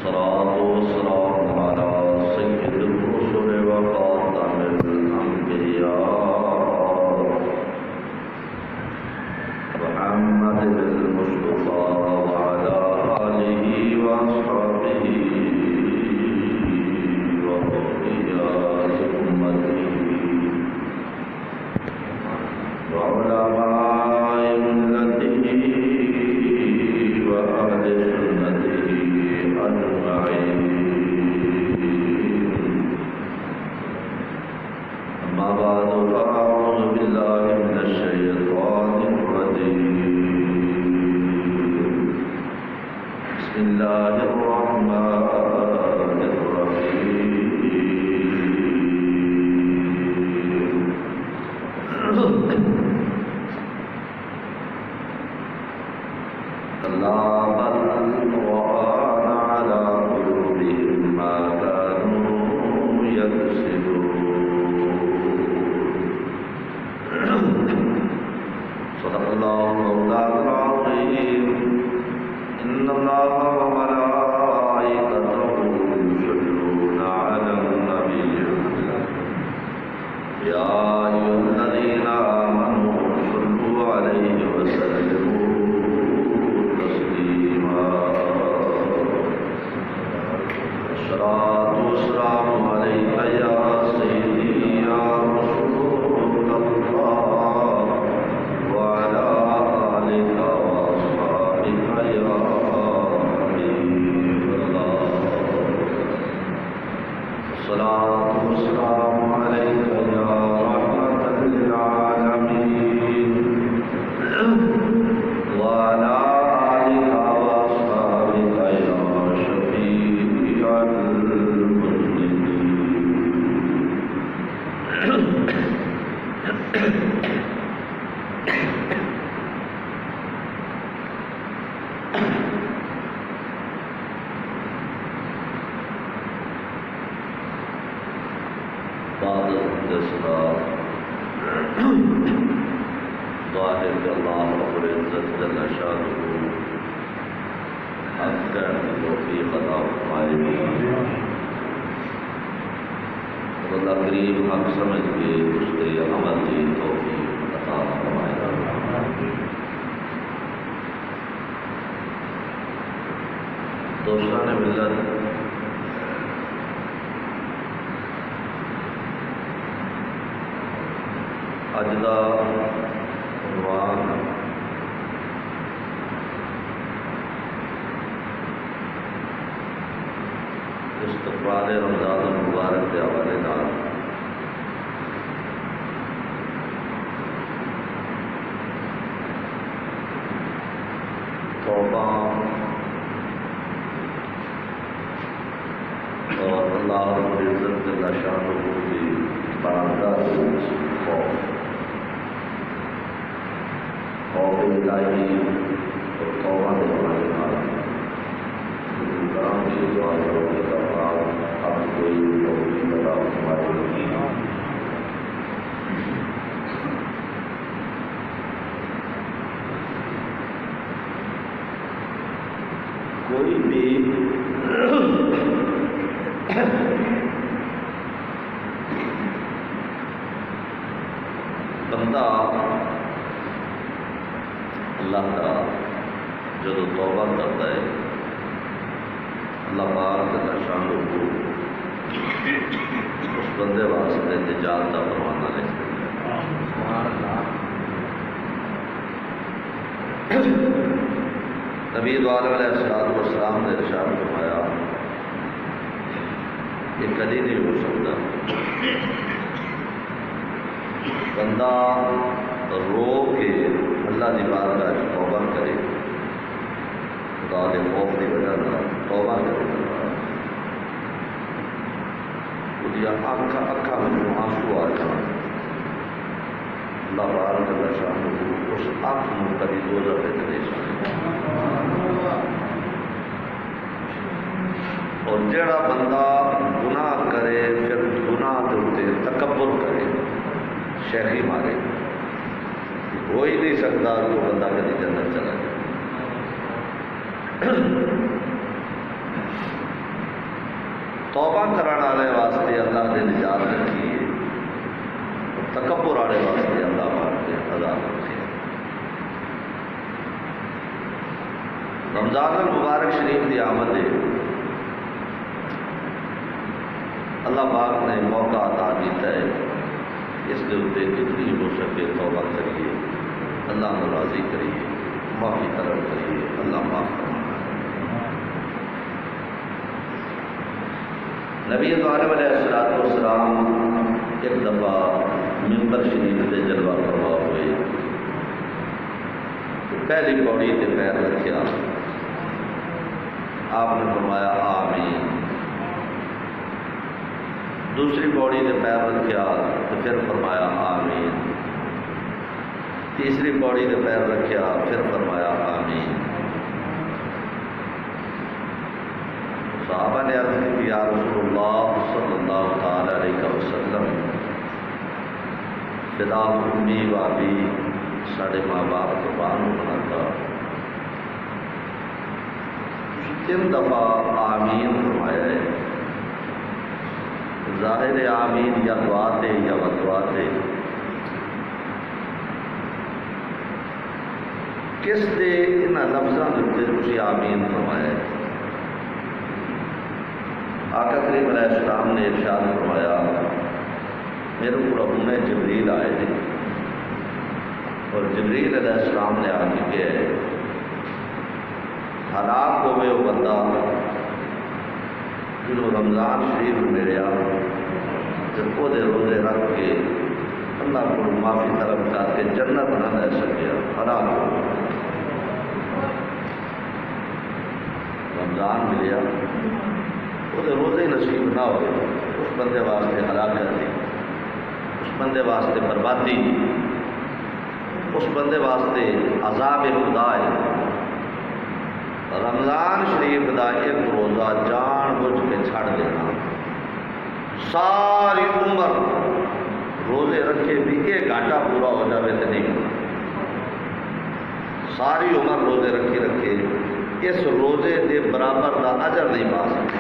والصلاة والسلام على سيد الرسل وخاتم الأنبياء محمد المصطفى وعلى آله وأصحابه وأولياء أمته وعلماء ملته وأهل سنته أجمعين. أما بعد فأعوذ بالله من الشيطان الرجيم. بسم الله الرحمن الرحيم. كلا بل ران على قلوبهم ما كانوا يكسبون. صدق الله مولانا العظيم. إن الله وملائكته يصلون على النبي يا أيها الذين آمنوا صلوا عليه وسلموا تسليما. الصلاة والسلام عليك يا سيدي يا رسول الله وعلى آلك وأصحابك يا حبيب الله. الصلاة والسلام عليك يا رحمة للعالمين وعلى آلك وأصحابك يا شفيع بعد الصلاة ظاہر کہ اللہ رب العزت جل شانہ حق کہنے کی توفیق عطا فرمائے اور اللہ کریم حق سمجھ کے اس کے عمل کی توفیق عطا فرمائے. دوستان ملت، اج دا عنوان استقبال رمضان المبارک کے حوالے نال توبہ اور اللہ رب العزت جل شانہ کی بارگاہ سے خوف الہی اور توبہ کے حوالے نال کرام کی دعا کرو کہ اللہ آپ کوئی توفیق عطا فرمائے. کوئی بھی بندہ اللہ کا جب توبہ کرتا ہے اللہ پاک کا شان کو اس بندے واسطے نجات کا پروانہ لکھتے ہیں. نبی علیہ السلام نے ارشاد فرمایا یہ کبھی نہیں ہو سکتا بندہ رو کے اللہ کی بارگاہ توبہ کرے، خدا کے خوف کی وجہ سے توبہ کرے، اکھا میں آنسو آ جائے، اللہ بارک اللہ شان اس اکھ میں کبھی دوزخ میں نہیں جائے. اور جڑا بندہ گناہ کرے پھر گناہ کے اتنے تکبر کرے، شیخی مارے، ہو ہی نہیں سکتا کہ وہ بندہ کبھی جنت چلا جائے. توبہ کرنے والے واسطے اللہ نے نجات رکھی ہے، تکبر والے واسطے اللہ پاک نے عذاب رکھی ہے۔ رمضان المبارک شریف کی آمد ہے، اللہ پاک نے موقع عطا کیتا ہے، اس کے اتنے جتنی ہو سکے توبہ کریے، اللہ کو راضی کریے، معافی طلب کریے، اللہ معاف فرمائے۔ نبی عالم علیہ السلام ایک دفعہ ممبر شریف سے جلوہ فرما ہوئے، پہلی پوڑی سے پیر رکھیا، آپ نے فرمایا آمین، دوسری پوڑی سے پیر رکھیا تو پھر فرمایا آمین، تیسری پوڑی سے پیر رکھیا پھر فرمایا آمین۔ صحابہ نے عرض کی یا رسول اللہ صلی اللہ تعالی علیہ وسلم، فدا امی و ابی، ساڑھے ماں باپ قربان ہونا تھا، تین دفعہ آمین فرمایا ہے، ظاہر آمین یا دعا دے یا بدعا دے، کس دے ان لفظوں کے تھی آمین فرمایا ہے؟ آقا کریم علیہ السلام نے ارشاد فرمایا، میرے کو انہیں جبریل آئے تھے اور جبریل علیہ السلام نے آ کے کہ ہلاک ہوئے وہ بندہ جنہوں رمضان شریف ملیا جب وہ روزے رکھ کے اللہ کو معافی طلب کر کے جنت نہ لے سکیا، ہلاک ہو رمضان ملیا وہ روزے نصیب نہ ہوئے، اس بندے واسطے ہلاکت تھی، اس بندے واسطے بربادی، اس بندے واسطے عذاب خدا ہے۔ رمضان شریف کا ایک روزہ جان بوجھ کے چھڑ دینا، ساری عمر روزے رکھے بھی ایک گھنٹہ پورا ہو جائے تو نہیں ہونا، ساری عمر روزے رکھے اس روزے کے برابر کا اجر نہیں پا سکتے۔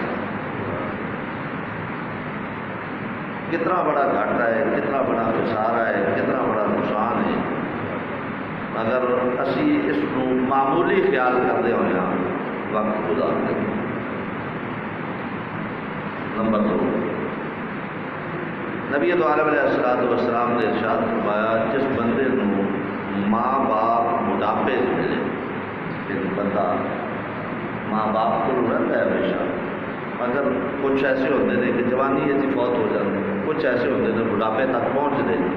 کتنا بڑا گھاٹا ہے، کتنا بڑا خسارہ ہے، کتنا بڑا نقصان ہے، اگر اسی اس کو معمولی خیال کرتے ہوئے وقت گزارتے ہیں۔ نمبر 2، نبی عالم علیہ السلام نے ارشاد فرمایا، جس بندے کو ماں باپ بڑھاپے سے ملے، ایک بندہ ماں باپ کو رہتا ہے ہمیشہ، اگر کچھ ایسے ہوتے ہیں کہ جوانی ایسی فوت ہو جاتی، کچھ ایسے ہوتے ہیں بڑھاپے تک پہنچتے ہیں،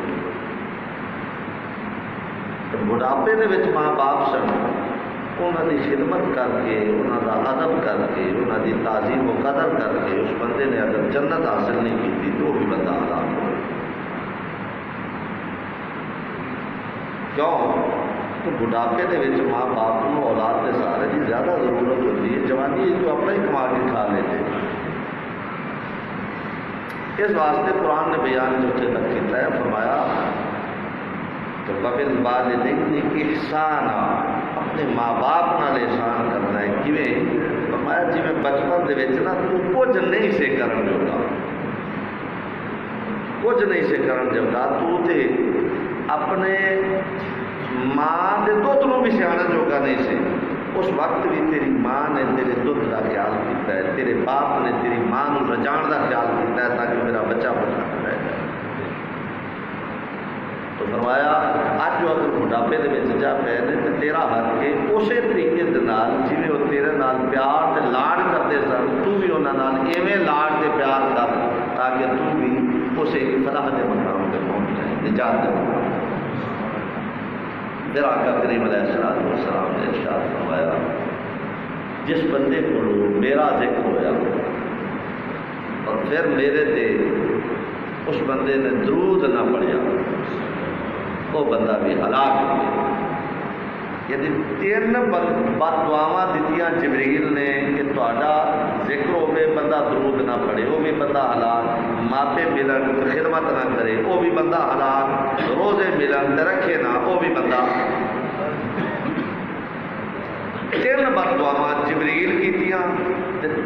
بڑھاپے کے ماں باپ سن انہوں کی خدمت کر کے، انہوں کا ادب کر کے، انہوں کی تعظیم و قدر کر کے اس بندے نے اگر جنت حاصل نہیں کی تو بھی بندہ ہلاک ہو۔ کیوں؟ تو بڑھاپے کے ماں باپ کو اولاد کے سہارے کی زیادہ ضرورت ہوتی ہے، جوانی جو اپنا ہی کما کے کھا لیتے۔ اس واسطے قرآن نے بیان جو اتنے تک کیا ہے، فرمایا کہ وَبِالْوَالِدَيْنِ احسانا، اپنے ماں باپ نال احسان کرنا ہے۔ کیویں؟ فرمایا جی میں بچپن دے وچ نا تو کچھ نہیں سے کرن جوگا، کچھ نہیں سے کرن جوگا، تو تے اپنے ماں دے دودھ نو بھی سیاحت جوگا نہیں سے، اس وقت بھی تیری ماں نے تیرے دودھ کا خیال کیتا ہے، تیرے باپ نے تیری ماں نو رجان کا خیال کیتا ہے تاکہ میرا بچہ بچہ رہ جائے۔ تو فرمایا اج جو اگر بڑھاپے کے جا پے نے تو تیرا حق ہے اسی طریقے جی وہ تیرے نال پیار تے لاڈ کرتے سن، تو بھی انہوں نے ایویں لاڈ تے پیار کر تاکہ تو بھی اسے فلاح کے مقام پہ پہنچ جائے، نجات کے مقام۔ پھر آقا کریم علیہ السلام نے ارشاد فرمایا، جس بندے کو میرا ذکر ہویا اور پھر میرے تے اس بندے نے درود نہ پڑھیا، وہ بندہ بھی ہلاک ہو گیا۔ یعنی 3 بد دعاواں دتیاں جبریل نے کہ تہاڈا ذکر ہوے بندہ درود نہ پڑھے وہ بھی بندہ ہلاک، ماپے ملن خدمت نہ کرے وہ بھی بندہ ہلاک، روزے ملن رکھے نہ وہ بھی بندہ۔ 3 بد دعاواں جبریل کیتیاں،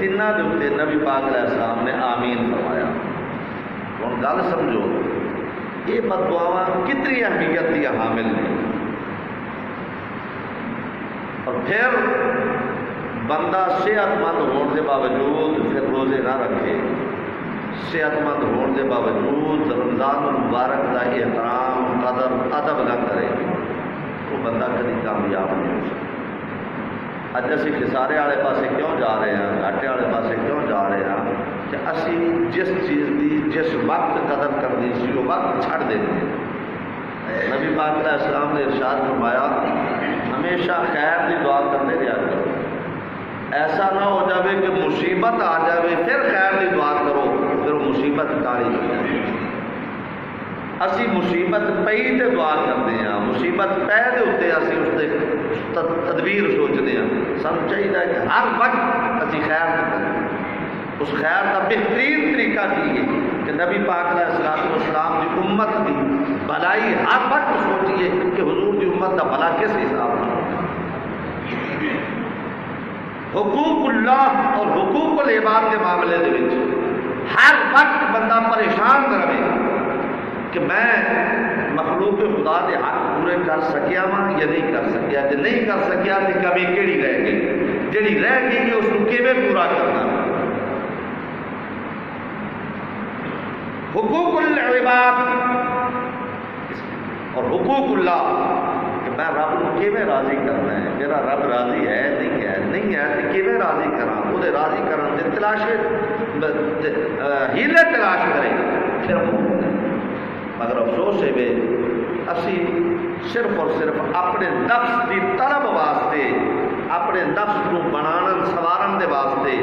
تینوں کے اتنے نبی پاک علیہ السلام نے آمین فرمایا۔ ہوں گل سمجھو، یہ بددعاواں کتنی اہمیت کی حامل نے۔ اور پھر بندہ صحت مند ہونے کے باوجود پھر روزے نہ رکھے، صحت مند ہونے کے باوجود رمضان المبارک کا احترام قدر ادب نہ کرے، وہ بندہ کبھی کامیاب نہیں ہو سکتا۔ اج اسی خسارے والے پاسے کیوں جا رہے ہیں، گھاٹے والے پاسے کیوں جا رہے ہیں کہ اسی جس چیز کی جس وقت قدر کرنی سی وہ وقت چھڑ دیتے ہیں۔ نبی پاک علیہ السلام نے ارشاد فرمایا ہمیشہ خیر کی دعا کرتے رہا کرو، ایسا نہ ہو جاوے کہ مصیبت آ جاوے پھر خیر کی دعا کرو پھر وہ مصیبت ٹالی ہو جائے۔ اسی مصیبت پئی تے دعا کرتے ہیں، مصیبت پے دے اتنے اسی اس تدبیر سوچتے ہیں۔ سانو چاہیے کہ ہر وقت اسی خیر کریں۔ اس خیر کا بہترین طریقہ کی ہے کہ نبی پاک علیہ السلام کی امت کی بھلائی ہر وقت سوچیے کہ حضور کی امت کا بھلا کس حساب سے۔ حقوق اللہ اور حقوق العباد کے معاملے کے ہر وقت بندہ پریشان رہے کہ میں مخلوق خدا کے حق پورے کر سکیا وا یا نہیں کر سکیا، جی نہیں کر سکیا تو کمی کیڑی رہ گئی، جیڑی رہ گئی اس کو کیویں پورا کرنا۔ حقوق العباد اور حقوق اللہ کہ میں رب کو کیویں راضی کرنا ہے، میرا رب راضی ہے نہیں ہے تو کیویں راضی کراں، وہ راضی کرن دے تلاشے ہیلے تلاش کرے پھر مگر افسوس ہے بے اسی صرف اور صرف اپنے نفس کی طلب واسطے، اپنے نفس کو بنانا سوارن دے واسطے،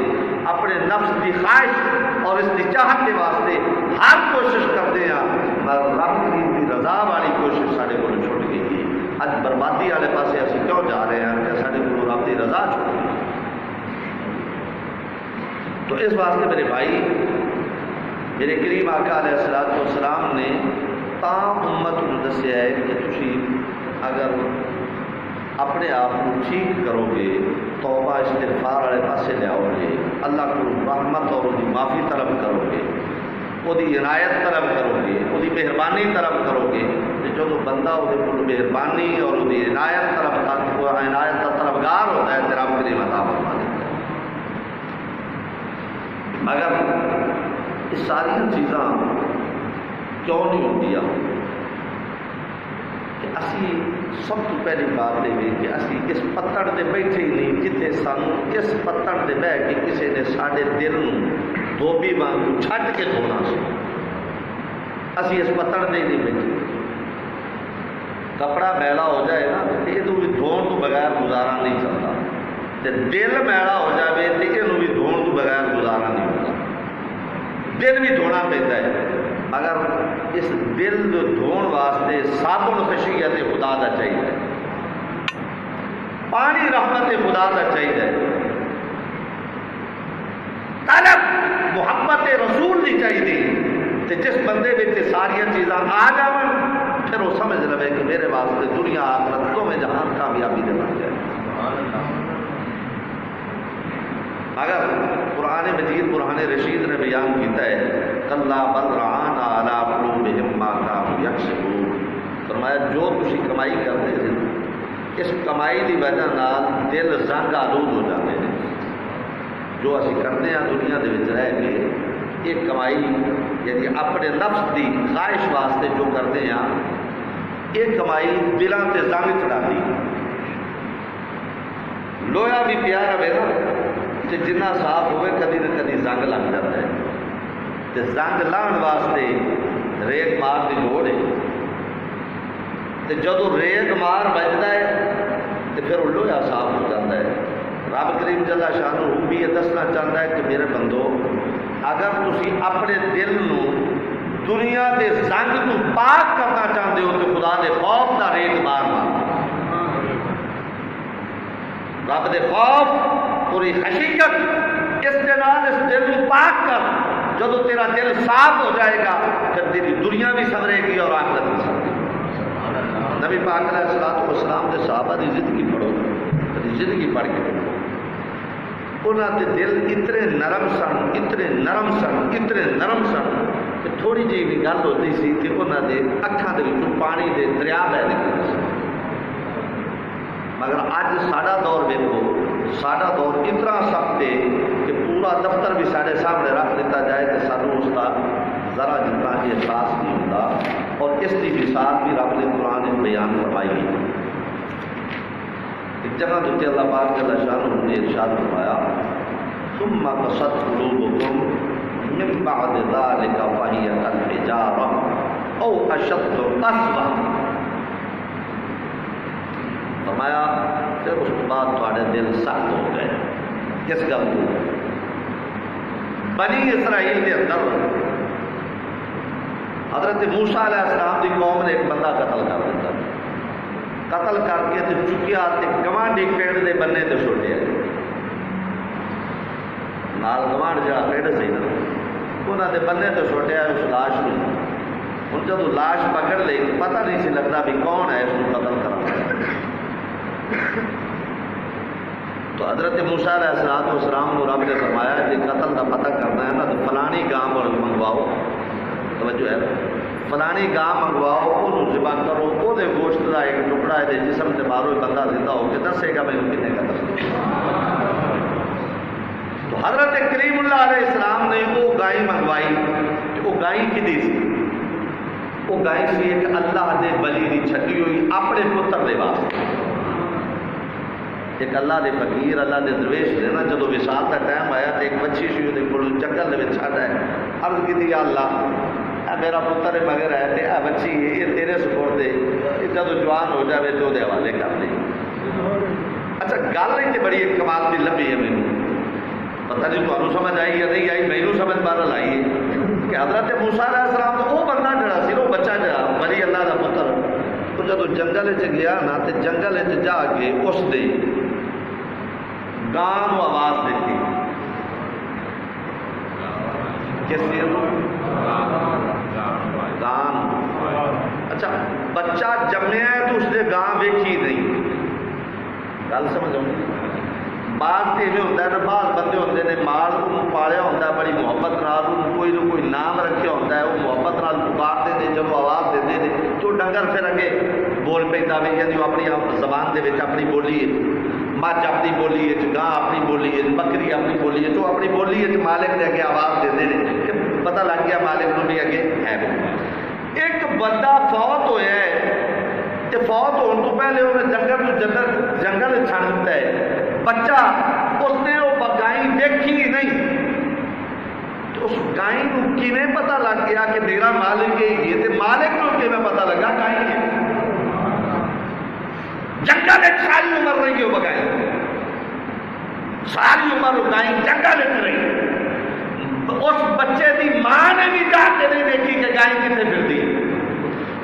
اپنے نفس کی خواہش اور اس کی چاہت کے واسطے ہر کوشش کرتے ہیں، مگر رب کی رضا والی کوشش سارے کو چھوٹ گئی۔ اج بربادی والے پاسے اسی کیوں جا رہے ہیں کہ سارے کو رب کی رضا چھوٹ گئی۔ تو اس واسطے میرے بھائی، میرے کریم آقا علیہ السلام نے تام امت کو دسیا ہے کہ تسی اگر اپنے آپ کو ٹھیک کرو گے، توبہ استغفار والے پاسے لیاؤ گے، اللہ کو رحمت اور وہ معافی طلب کرو گے، وہ عنایت طلب کرو گے، وہ مہربانی طلب کرو گے، جو بندہ وہ مہربانی اور وہ عنایت کا طلبگار ہوتا ہے تو رب کریم عطا فرما دیتا ہے۔ مگر یہ ساری چیزاں کیوں نہیں ہوتی کہ اسی سب تو پہلی بات یہ کہ اسی اس پتڑ دے بیٹھے ہی نہیں جتنے سانو اس پتڑ دے بہ کے کسی نے سارے دل دھوبی وانگو چھٹ کے دھونا سی، اسی اس پتڑ دے نہیں بیٹھے۔ کپڑا میلا ہو جائے نا تو یہ بھی دھون تو بغیر گزارا نہیں چلتا، دل میلا ہو جائے تو یہ بھی دھون تو بغیر گزارا نہیں ہوتا۔ دل بھی دھونا پہنتا ہے، مگر اس دل دھون واسطے صابن خشیت خدا دا چاہیے، پانی رحمت خدا دا چاہیے، طلب محبت رسول دی چاہیے۔ جس بندے میں ساری چیزاں آ جاون پھر وہ سمجھ لے کہ میرے واسطے دنیا آخرت تو میں جہاں کامیابی دے بن جائے۔ اگر قرآن مجید قرآن رشید نے بیان کیتا ہے کلا بل ران علی قلوبہم ما کانوا یکسبون، فرمایا جو تسی کمائی کرتے ہیں اس کمائی کی وجہ نال دل زنگ آلود ہو جاتے ہیں۔ جو اسی کرتے ہیں دنیا دے وچ رہ کے یہ کمائی یعنی اپنے نفس کی خواہش واسطے جو کرتے ہیں یہ کمائی دلوں سے زنگ چڑھا دی۔ لوہا بھی پیا رہے نا تو جنہ صاف ہوئے کدی نہ کدی زنگ لگ جاتا ہے، تو زنگ لاؤن واسطے ریگ مار کی لوڑ ہے، تو جدو ریگ مار بجتا ہے تو پھر وہ لوہا صاف ہو جاتا ہے۔ رب کریم جل شانہ بھی یہ دسنا چاہتا ہے کہ میرے بندو اگر تسی اپنے دل نو دنیا کے زنگ تو پاک کرنا چاہتے ہو تو خدا دے خوف کا ریگ مار مار، رب دے خوف پوری حقیقت اس کے نال اس دل کو پاک کر۔ جب تیرا دل صاف ہو جائے گا پھر تیری دنیا بھی سنورے گی اور آخرت بھی سنورے گی۔ نبی پاک علیہ السلام کے صحابہ کی زندگی پڑھو، زندگی پڑھ کے پڑھو، انہوں کے دل اتنے نرم سن، اتنے نرم سن، اتنے نرم سن کہ تھوڑی جی بھی گل ہوتی سی کہ انہوں کے اکھاں دے وچوں پانی دے دریا بہ نکلتے سن۔ مگر اج ساڈا دور ویکھو، ساڈا دور اتنا سخت ہے کہ پورا دفتر بھی سارے سامنے رکھ دیتا جائے تو سانوں اس کا ذرا جتنا احساس نہیں ہوتا۔ اور اس کی مثال بھی رب نے قرآن میں بیان فرمائی ہے۔ ایک جگہ تو اللہ پاک جل شانہ نے ارشاد فرمایا ثم قست قلوبکم من بعد ذلك فهي كالحجارة او اشد قسوة، فرمایا پھر اس کے بعد تھوڑے دل سخت ہو گئے۔ کس گل کو؟ بنی اسرائیل کے اندر حضرت موسیٰ علیہ السلام کی قوم نے ایک بندہ قتل کر دیتا، قتل کر کے تو چکیا تے گوانڈی پنڈ دے بننے تے چھوڑیا، نال گوانڈ جا پنڈ سی نا انہوں نے بننے تے چھوڑیا اس لاش کو۔ ہن جب لاش پکڑ لئی پتہ نہیں سی لگتا بھی کون ہے اس کو قتل کرا۔ تو حضرت موسیٰ علیہ السلام کو رب نے فرمایا کہ قتل کا پتہ کرنا ہے نا تو فلانی گاں منگواؤ، توجہ ہے، فلانی گاں منگواؤ، انہوں ذبح کرو، وہ گوشت کا ایک ٹکڑا ہے جسم سے مارو، بندہ زندہ ہو کے دسے گا میں کتنے کا دس۔ تو حضرت کریم اللہ علیہ السلام نے وہ گائے منگوائی، وہ گائے کدی سی؟ وہ گائے سی ایک اللہ دے بلی دی چھٹی ہوئی اپنے پتر دے واسطے۔ ایک اللہ دے فقیر، اللہ دے درویش نے نا جدو وصال کا ٹائم آیا تو ایک بچی سی وہ کو جنگل میں چھڈ ہے، عرض کی یا اللہ اے میرا پتر مگر ہے تے اے بچی یہ تیرے سپرد دے، جدو جوان ہو جائے تو دے حوالے کر دے۔ اچھا گل یہ بڑی ایک کمال کی لبھی ہے، مینوں پتہ نہیں تمہیں سمجھ آئی یا نہیں آئی، مینوں سمجھ بہرحال آئی ہے کہ حضرت موسیٰ علیہ السلام تو وہ بندہ جڑا سی وہ بچہ جڑا بڑی اللہ کا پتر، تو جدو جنگل گیا نا تو جنگل جا کے اس دے گاں کو آواز دیتی، کس چیز گاں؟ اچھا بچہ جمیا ہے تو اس نے گاں ویکھی نہیں، گل سمجھ آؤں؟ بعض تو یہ ہوتا ہے نا، بعض بندے ہوتے ہیں مال کو پالیا ہوتا ہے بڑی محبت نال، کوئی نہ کوئی نام رکھا ہوتا ہے، وہ محبت نال پکارتے ہیں، جب آواز دیتے ہیں تو ڈنگر پھر اگے بول پہ بھی یعنی اپنی زبان دے وچ اپنی بولی ہے، مجھ اپنی بولی ہے، گاں اپنی بولی ہے، بکری اپنی بولی ہے، تو اپنی بولی ہے مالک دے اگے آواز دیتے ہیں کہ پتہ لگ گیا مالک کو بھی اگے ہے۔ ایک بندہ فوت ہوا ہے کہ فوت ہونے تو پہلے انہیں جنگل چھڑ دیتا ہے، بچہ اس نے وہ گائیں دیکھی نہیں، تو اس گائیں کو کیویں پتہ لگ گیا کہ میرا مالک یہ تے مالک کو کیویں پتہ لگا گائیں ہے؟ جنگل ساری عمر رہی ہو بگائیں، ساری عمر گائیں جنگل رہی، اس بچے دی ماں نے بھی جا کے نہیں دیکھی کہ گائیں کتنے پھرتی ہے،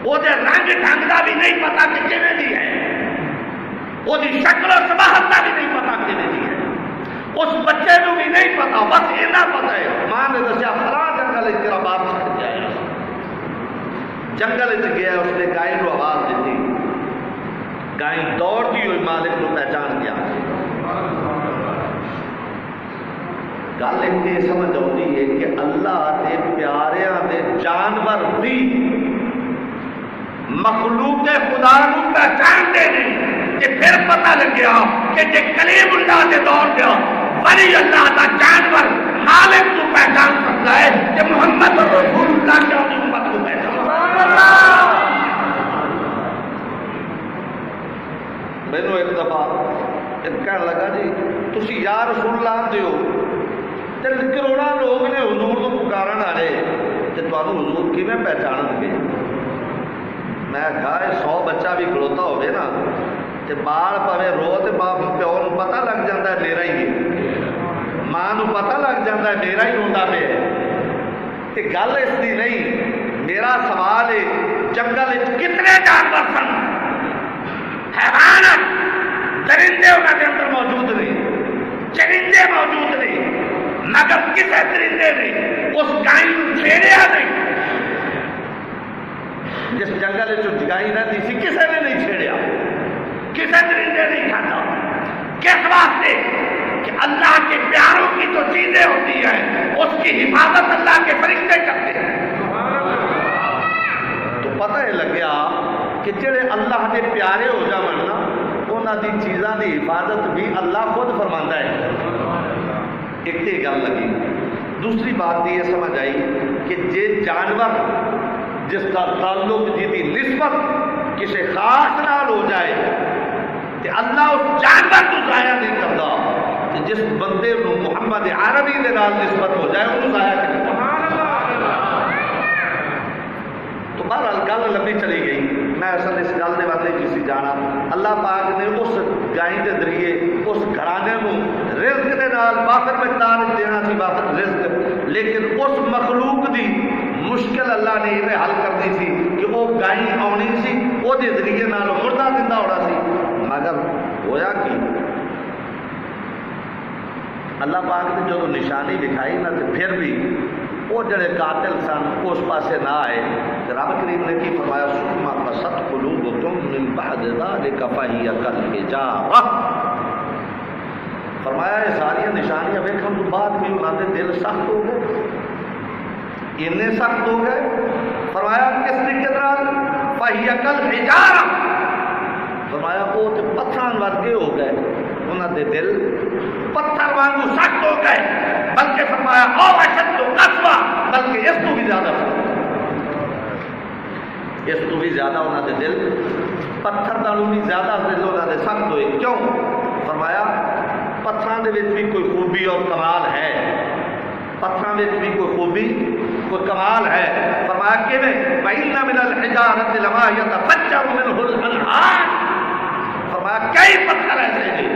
وہ رنگ ڈھنگ کا بھی نہیں پتا کہ کیویں دی ہے، وہ شکل و شباہت کا بھی نہیں پتا کیویں دی ہے، اس بچے کو بھی نہیں پتا، بس اتنا پتا ہے ماں نے دسیا فلاں جنگل تیرا باپ چھٹ جائے، جنگل گیا، اس نے گائے کو آواز دیتی، گائیں دوڑتی ہوئی مالک کو پہچان گیا۔ گل یہ سمجھ آتی ہے کہ اللہ کے پیاریاں دے جانور بھی مخلوق خدا کو پہچانتے نہیں، کہ پھر پتہ لگ گیا کہ جے کلیم اللہ کے دور پہ ولی اللہ کا جانور مالک کو پہچان سکتا ہے کہ محمد رسول اللہ کی امت کو پہچان۔ مینوں ایک دفعہ کہنے لگا جی تسی یا رسول اللہ آتے ہو، کروڑا لوگ نے حضور کو پکارن والے تے تانوں حضور کیویں پہچان گے؟ میں کہا 100 بچہ بھی کھلوتا ہوئے نا تے بال پوے رو تے پیو نو پتہ لگ جاتا ہے میرا ہی ہے، ماں نو پتہ لگ جاتا ہے میرا ہی روندا پیا ہے۔ تے گل اس دی نہیں، میرا سوال ہے جنگل کتنے جانور سن، حیوانات درندے انہوں کے اندر موجود نہیں، چرندے موجود نہیں، مگر کسی درندے نے اس گائیں کو چھیڑیا نہیں، جس جنگل گائیں رہتی سی کسی نے نہیں چھیڑیا، کسی درندے نہیں کھاتا، کس واسطے کہ کہ اللہ کے پیاروں کی جو چیزیں ہوتی ہیں اس کی حفاظت اللہ کے فرشتے کرتے ہیں. تو پتہ ہی لگیا کہ جڑے اللہ کے پیارے ہو جاون نا انہاں دی چیزاں دی حفاظت بھی اللہ خود فرماندا ہے. ایک تے گل لگی. دوسری بات یہ سمجھ آئی کہ جے جانور جس کا تعلق جی دی نسبت کسی خاص نال ہو جائے کہ اللہ اس جانور کو ضائع نہیں کرتا. جس بندے کو محمد عربی دے نال نسبت ہو جائے انہوں ضائع نہیں کرتا. تو بہرحال گل لمبی چلی گئی. میں اصل اس گل کے بعد نہیں کسی جانا. اللہ پاک نے اس گائیں کے ذریعے اس گھرانے کو رزق کے نال وافر مقدار دینا سی وافر رزق، لیکن اس مخلوق دی مشکل اللہ نے یہ حل کرنی سی کہ وہ گائیں آنی سی وہ ذریعے نال مردہ زندہ ہونا سی. مگر ہویا کہ اللہ پاک نے جو نشانی دکھائی نا تو پھر بھی وہ جڑے قاتل سن اس پاسے نہ آئے. رب کریم نے کی فرمایا ثم قست قلوبکم من بعد ذلک فہی کالحجارہ. فرمایا یہ ساری نشانیاں ویکھن تو بعد بھی انہاں دے دل سخت ہو گئے. اتنے سخت ہو گئے. فرمایا کس طریقے نال فہی کالحجارہ. فرمایا وہ تے پتھراں ورگے ہو گئے. انہاں دے دل پتھر وانگو سخت ہو گئے. بلکہ فرمایا او اشد قسوہ، بلکہ اس تو بھی زیادہ سخت، اس تو بھی زیادہ انہوں نے دل پتھر نالوں بھی زیادہ دل انہوں نے سخت ہوئے. کیوں؟ فرمایا پتھراں دے وچ بھی کوئی خوبی اور کمال ہے. پتھراں وچ بھی کوئی خوبی کوئی کمال ہے. فرمایا کیویں؟ وَإِنَّ مِنَ الْحِجَارَةِ لَمَا يَتَفَجَّرُ مِنْهُ الْأَنْهَارُ. فرمایا کئی پتھر ایسے ہیں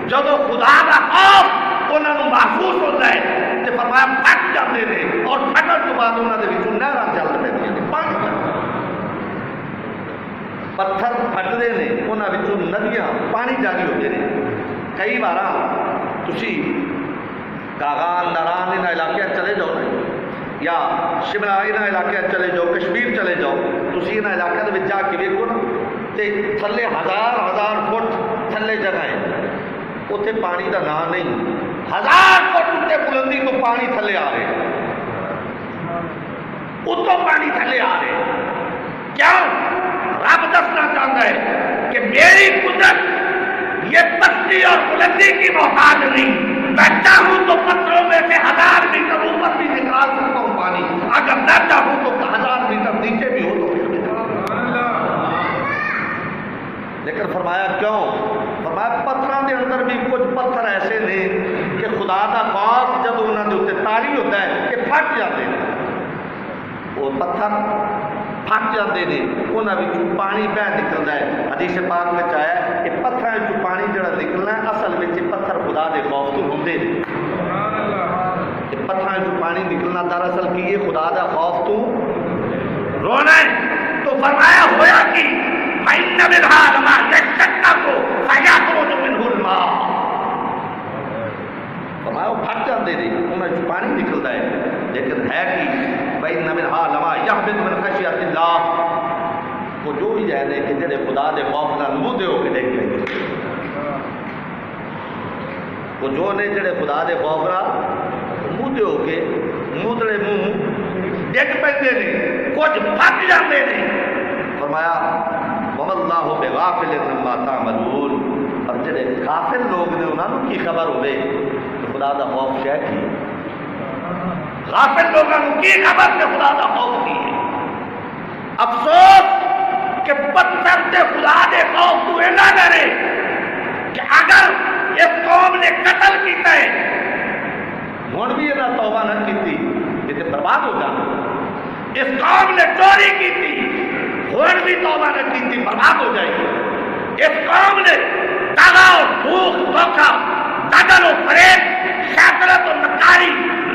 جب خدا کا خوف انہوں نے محسوس ہوتا ہے تو فرمایا پھٹ جاتے ہیں اور پھٹن تو بعد انہوں نے نہراں چل پہ پانی پتھر پھٹتے ہیں انہوں ندیاں پانی جاری ہوتے ہیں. کئی بار تھی کاغان ناران ان علاقے چلے جاؤ نا یا شملہ ان علاقے چلے جاؤ کشمیر چلے جاؤ تھی ان علاقے میں جا کے ویکو نا تو تھلے ہزار فٹ تھلے جگہ ہیں اتنے پانی کا نام نہیں. 1000 فٹ اتنے بلندی تو پانی تھلے آ رہے اتوں پانی تھلے آ رہے. کیوں؟ رب دسنا چاہتا ہے کہ میری قدرت یہ پستی اور بلندی کی محتاج نہیں. میں چاہوں تو پتھروں میں سے 1000 میٹر اوپر بھی نکال سکتا ہوں پانی. اگر نہ چاہوں تو 1000 میٹر نیچے بھی ہو تو لیکن فرمایا کیوں؟ فرمایا پتھراں دے اندر بھی کچھ پتھر ایسے نے کہ خدا دا خوف جب انہوں نے اتنے تاری ہوتا ہے کہ پھٹ جاتے ہیں. وہ پتھر پھٹ جاتے ہیں انہوں پانی بہ نکلتا ہے. حدیث پاک میں آیا کہ پتھر پانی جڑا نکلنا ہے اصل میں پتھر خدا دے خوف تو ہوتے ہیں. پتھر پانی نکلنا دراصل کی یہ خدا دا خوف تو رونا ہے. تو فرمایا ہوا کہ فَإِنَّ مِنْهَا لَمَا يَشَّقَّقُ فَيَخْرُجُ مِنْهُ الْمَاءُ. فرمایا وہ پھٹ جاتے ہیں انہیں پانی نکلتا ہے لیکن ہے کہ فَإِنَّ مِنْهَا لَمَا يَهْبِطُ مِنْ خَشْيَةِ اللَّهِ. وہ جو بھی جائے کہ جڑے خدا دے خوف نال منہ دے ہو کے ڈگ پے وہ جو نے جڑے خدا دے خوف نال منہ دے ہو کے مودڑے منہ ڈگ پیندے نے کچھ پھٹ جاندے نے. فرمایا وَمَا اللَّهُ بِغَافِلٍ عَمَّا تَعْمَلُونَ. اور جڑے غافل لوگ نے انہوں کی خبر ہوئے کہ خدا دا خوف شے کی. غافل لوگوں کی خبر کہ خدا دا خوف کی ہے. افسوس کہ پتھر سے خدا دے خوف تو نہ ڈرے کہ اگر اس قوم نے قتل کیتا ہے ہوں بھی یہ توبہ نہ کی یہ برباد ہو جانا. اس قوم نے چوری کی تھی ہوں بھی توبہ نہ کی تھی برباد ہو جائے گی. اس قوم نے دغا اور دھوکھ دھوکہ دغل و فریب شاطرت و مکاری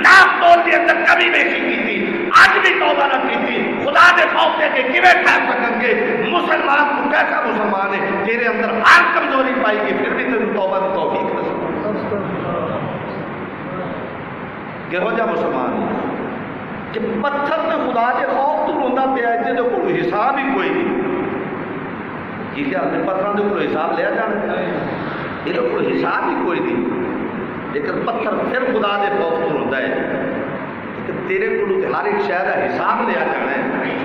ناپ تول کے اندر کبھی بیشی کی تھی آج بھی توبہ نہ کی تھی. خدا دے خوف سے کہ کیویں ٹھہر سکیں گے مسلمان تو کیسا مسلمان ہے تیرے اندر ہر کمزوری پائی گی پھر بھی تیری توبہ کی توفیق نہ کہو جا مسلمان کہ پتھر نے خدا کے خوف تو روندا پیا ہے جے کوئی حساب ہی کوئی نہیں. کی کہ پتھراں دے کوئی حساب لیا جانا یہ کوئی حساب ہی کوئی نہیں. لیکن پتھر پھر خدا دے خوف تو ہوتا ہے کہ تیرے کو ہر ایک شے کا حساب لیا جانا ہے،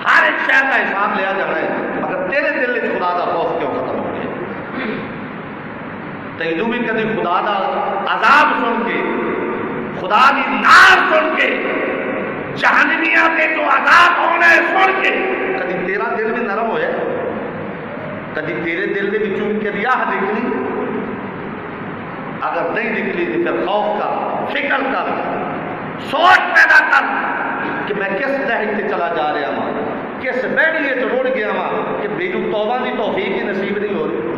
ہر ایک شے کا حساب لیا جانا ہے، مگر تیرے دل میں خدا دا خوف کیوں ختم ہو گیا؟ تینوں بھی کدی خدا دا عذاب سن کے، خدا دی نار سن کے، جہنمیاں کے جو عذاب ہونے سن کے کدی تیرا دل بھی نرم ہویا؟ کدی تیرے دل کے بچوں کدی آہ نکلی؟ اگر نہیں نکلی تو پھر خوف کر، فکر کر، سوچ پیدا کر کہ میں کس لہج سے چلا جا رہا ہوں، کس بیڑیے سے رڑ گیا ہوں کہ میرے توبہ کی توفیق ہی نصیب نہیں ہو رہی،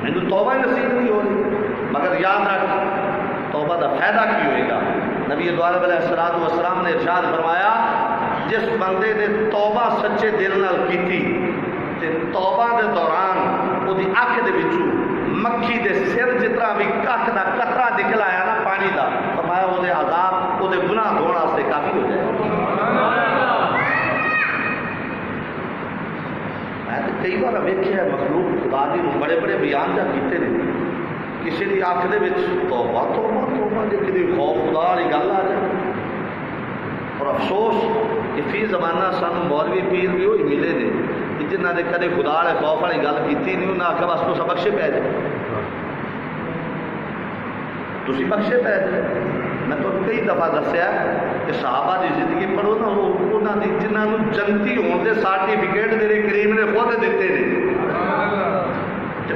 میرے توبہ ہی نصیب نہیں ہو رہی۔ مگر یاد رکھ توبہ کا فائدہ کی ہوئے گا؟ نبی دو علیہ السلام نے ارشاد فرمایا جس بندے نے توبہ سچے دل نال کیتی تے توبہ دے دوران وہ دی اکھ دے وچوں مکھی دے سر جتنا بھی کھ دا قطرہ نکل آیا نا پانی دا، فرمایا وہ دے عذاب وہ دے گناہ دھونے واسطے کافی ہو جائے۔ میں تو کئی بار ویکھیا مخلوق خدا دی بڑے بڑے بیان جا کیتے نے، کسی دی اکھ دے وچ توبہ توبہ توبہ جے کدی خوف خدا والی گل آ جائے۔ اور افسوس کہ فی زمانہ سانو مولوی پیر بھی ہوئی ملے نے جنہوں نے کدے خدا والے خوف والی گل کی نہیں، انہیں آخر بس تو بخشے پی جائے، تھی بخشے پی جائے۔ میں تو کئی دفعہ دسیا کہ صحابہ کی زندگی پڑھو نا، انہوں نے جنہوں جنتی ہونے کے سرٹیفکیٹ میرے کریم نے خود دیتے ہیں،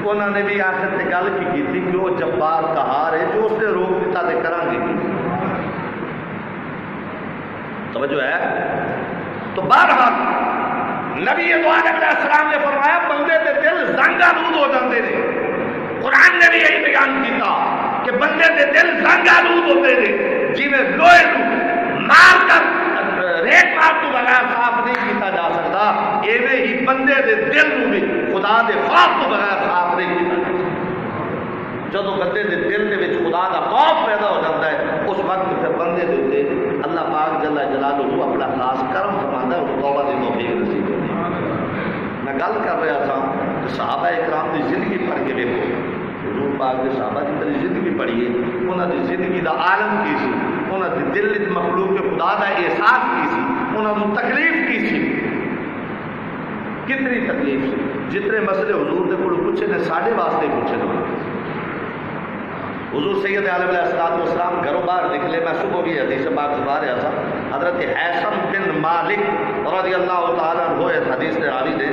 انہوں نے بھی آخر سے گل کی تھی کہ وہ جبار قہار ہے جو اس نے روک دیتا تو کریں گے۔ توجہ ہے؟ تو بہرحال نبی دو علیہ السلام نے فرمایا بندے دے دل زنگ آلود ہو جاتے ہیں۔ قرآن نے بھی یہی بیان کیا کہ بندے دے دل زنگ آلود ہوتے ہیں، جی میں لوہے کو مار کر ریت مار تو بغیر صاف نہیں کیتا جا سکتا، ایویں ہی بندے دے دل کو بھی خدا دے خوف تو بغیر صاف نہیں کیتا جا سکتا۔ جب بندے دے دل دے وچ خدا دا خوف پیدا ہو جاتا ہے، اس وقت پھر بندے دے تے اللہ پاک جل جلالہ اپنا خاص کرم فرماتا ہے، وہ توبہ دی توفیق نصیب ہوتی ہے۔ میں گل کر رہا تھا کہ صحابہ اکرام کی زندگی پڑھ کے دیکھو، حضور پاک کے صحابہ کی زندگی پڑھیے، انہوں کی زندگی دا عالم کی سی، انہوں کے دل وچ مخلوق کے خدا دا احساس کی سی، انہوں کو تکلیف کی سی، کتنی تکلیف سی۔ جتنے مسئلے حضور دے کول پوچھے نے ساڈے واسطے پوچھے نے۔ حضور سید عالم علیہ السلام گھروں باہر نکلے، میں صبح بھی حدیث پاک سنا رہا تھا، حضرت حیثم بن مالک رضی اللہ تعالیٰ عنہ اس حدیث سے راوی تھے،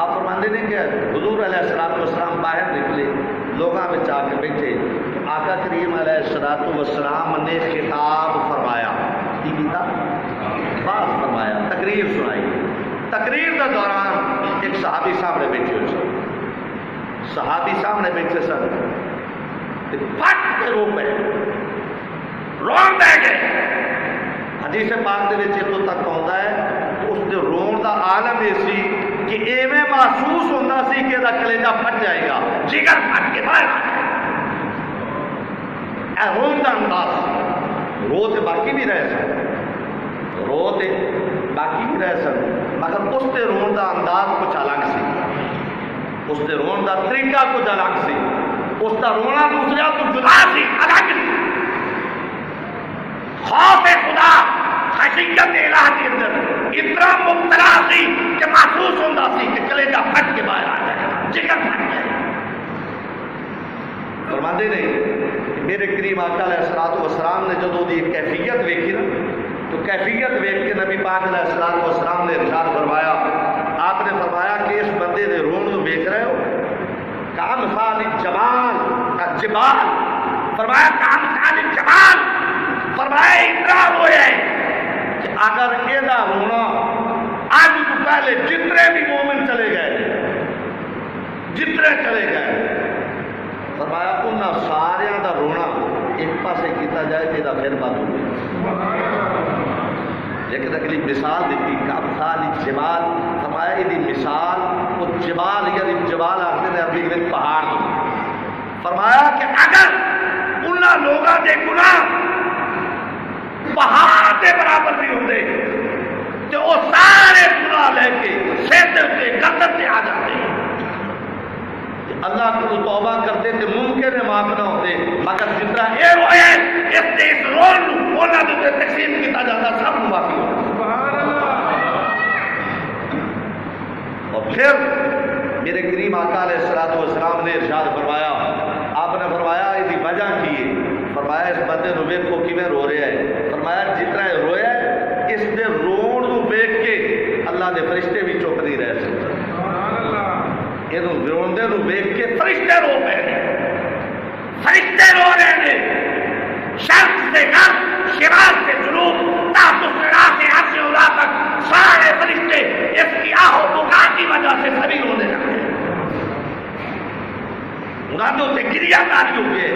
آپ فرماتے ہیں کہ حضور علیہ السلام باہر نکلے، لوگوں میں آ کے بیٹھے، آقا کریم علیہ السلام نے خطاب فرمایا، کی کتاب بات فرمایا، تقریر سنائی۔ تقریر کے دوران ایک صحابی سامنے بیٹھے ہوئے سن، صحابی سامنے بیٹھے سن، پھٹ کے رو پے، رون دے گئے۔ حدیث پاک دے وچ اتوں تک آتا ہے اس دے رون دا عالم یہ سی کہ ایویں محسوس ہوتا سی کہ کلیجہ پھٹ جائے گا، جگر پھٹ کے باہر آ جائے گا۔ اے رون دا انداز، رو تے باقی بھی رہے سن، رو تے باقی بھی رہے سن، مگر اس دے رون دا انداز کچھ الگ سی، اس دے رون دا طریقہ کچھ الگ سی، اس کا رونا دوسرے تو جدا سی، الگ سی۔ خوف خدا خشیت الہ کے اندر اتنا مبتلا سی کہ محسوس ہوتا سی کہ کلیجہ پھٹ کے باہر آ جائے گا، جگر پھٹ جائے گا۔ فرماتے نہیں کہ میرے کریم آقا علیہ السلام نے جب وہ کیفیت ویکھی نا، تو کیفیت ویکھ کے نبی پاک علیہ السلام نے ارشاد فرمایا، آپ نے فرمایا کہ اس بندے نے رون کو ویکھ رہے ہو، کام خالی جبال، فرمایا کام خالی جبال، فرمایا اتنا رویا ہے کہ اگر یہ رونا آج تو پہلے جتنے بھی مومن چلے گئے، جتنے چلے گئے، فرمایا انہاں سارے دا رونا ایک پاسے کیتا جائے کہ پھر بات ہو گئی۔ لیکن اگلی مثال دیتی کام خالی جبال، فرمایا یہ مثال وہ جبال یعنی جبال آخر نے عربی میں پہاڑ، فرمایا کہ اگر انہاں لوگاں دے گناہ پہاڑ کے برابر بھی ہوتے تو وہ سارے گناہ لے کے سر دے گردن سے آ جاتے، اللہ کو توبہ کرتے تو ممکن ہے معاف نہ ہوتے، مگر جتنا یہ روئے اس رول انہوں نے تقسیم کیا جاتا سب کو معافی ہوتا۔ اور پھر میرے کریم آقا علیہ السلام نے ارشاد فرمایا، آپ نے فرمایا یہ وجہ کی ہے؟ فرمایا اس بندے نو ویکھو کیویں رو رہا ہے، فرمایا جتنا رویا ہے اس دے رون نو ویکھ کے اللہ دے فرشتے بھی چپ نہیں رہ سکتے، یہ روندے نو ویکھ کے فرشتے رو پے نے، فرشتے رو رہے ہیں، شرق سے غرب، شمال سے جنوب، تحت الصراط سے عرش اولا تک سارے فرشتے اس کی آہو پکار کی وجہ سے سبھی رونے لگے، انہوں نے گریہ تاری ہو گئے،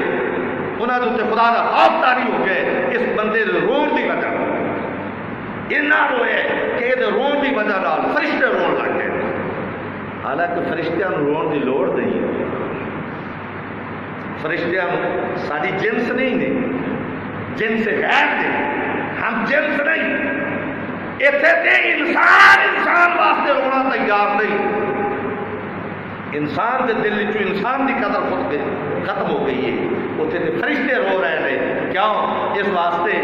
انہوں نے خدا کا خوف تاری ہو گئے اس بندے نے رون کی وجہ اتنا روئے کہ یہ رون کی وجہ فرشتے رون لگ گئے، حالانکہ فرشتیاں رون کی لوڑ نہیں، فرشتیاں ساری جنس نہیں نے، جنس غیر نے، ہم جنس نہیں، اتنے تے انسان واسطے رونا تیار نہیں، انسان کے دل چ انسان کی قدر خود ختم ہو گئی ہے، اتنے تے فرشتے رو رہے ہیں، کیوں؟ اس واسطے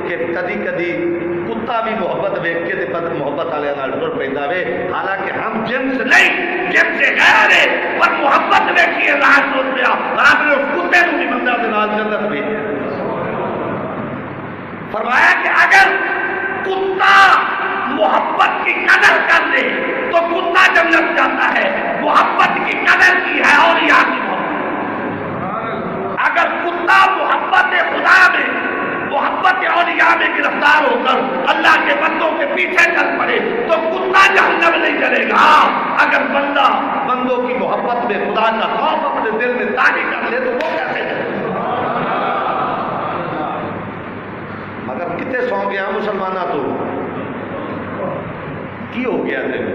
کہ کدی کدی کتا بھی محبت ویکھ کے محبت والے ٹر پہ وے، حالانکہ ہم جنس نہیں، جنس غیر ہے، پر محبت ویکھیے راہ سوچ پیا رب نے اس کتے کو بھی بندہ کے نال جنت بھی فرمایا کہ اگر کتا محبت کی قدر کر لے تو کتا جنت جاتا ہے، محبت کی قدر کی ہے اور یہاں کی محبت، اگر کتا محبت خدا میں، محبت اولیاء میں گرفتار ہو کر اللہ کے بندوں کے پیچھے چل پڑے تو کتا جہنم نہیں چلے گا، اگر بندہ بندوں کی محبت میں خدا کا خوف اپنے دل میں طاری کر لے تو وہ کیسے چلے گا؟ مگر کتنے سو گیا مسلمانہ تو کی ہو گیا دل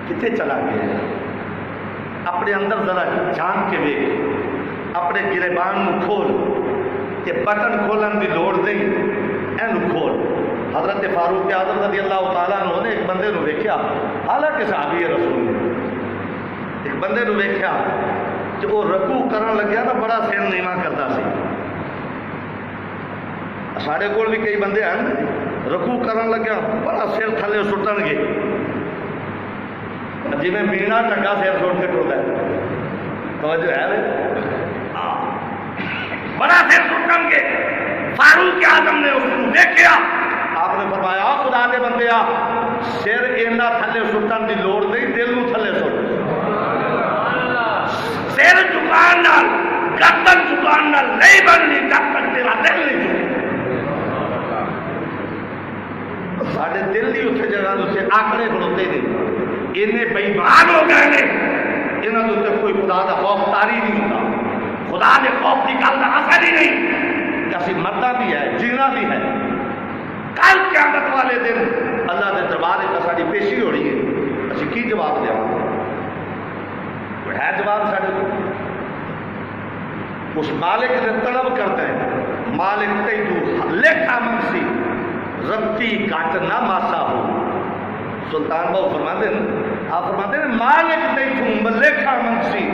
کتنے چلا گیا؟ اپنے اندر ذرا جان کے ویکھ، اپنے گریبان کو کھول، کہ بٹن کھولن کی لوڑ نہیں، اینو کھول۔ حضرت فاروق اعظم رضی اللہ تعالیٰ عنہ نے ایک بندے نو ویکھیا، حالانکہ صحابی رسول نے ایک بندے نو ویکھیا کہ وہ رکوع کرن لگیا نا بڑا سر نیواں کرتا سی، ساڑے کول بھی کئی بندے ہیں رکوع کرن لگیا بڑا سر تھلے سٹن گے، جی میں مینا ٹنگا سر سٹ کے ٹرتا ہے، توجہ ہے بڑا سر سٹن گے۔ فاروق اعظم نے اس کو دیکھا، آپ نے فرمایا خدا دے بندے آ سر اینا تھلے سٹن دی لوڑ نہیں، دل نو تھلے سٹ، سر جھکان نال گردن جھکان نال نہیں بننی جب تک تیرا دل نہیں جھکے، ساڈے دل نہیں اتنے جگہ سے آکڑے کھلوتے نہیں، انہیں بےمان ہو گئے نے، انہوں نے کوئی خدا کا خوف طاری نہیں ہوتا، خدا نے خوف کی گل کا اثر ہی نہیں، کہ مرنا بھی ہے جینا بھی ہے، کل قیامت والے دن اللہ کے دربار میں ساری پیشی ہو رہی ہے، اسی کی جواب دیا کوئی ہے جواب سارے اس مالک سے طلب کرتے ہیں، مالک تے تو لکھا منسی رتی کٹ نہ ماسا ہو، سلطان بہو فرماتے ہیں، آپ فرماتے ہیں مالک تے تو لکھا منسی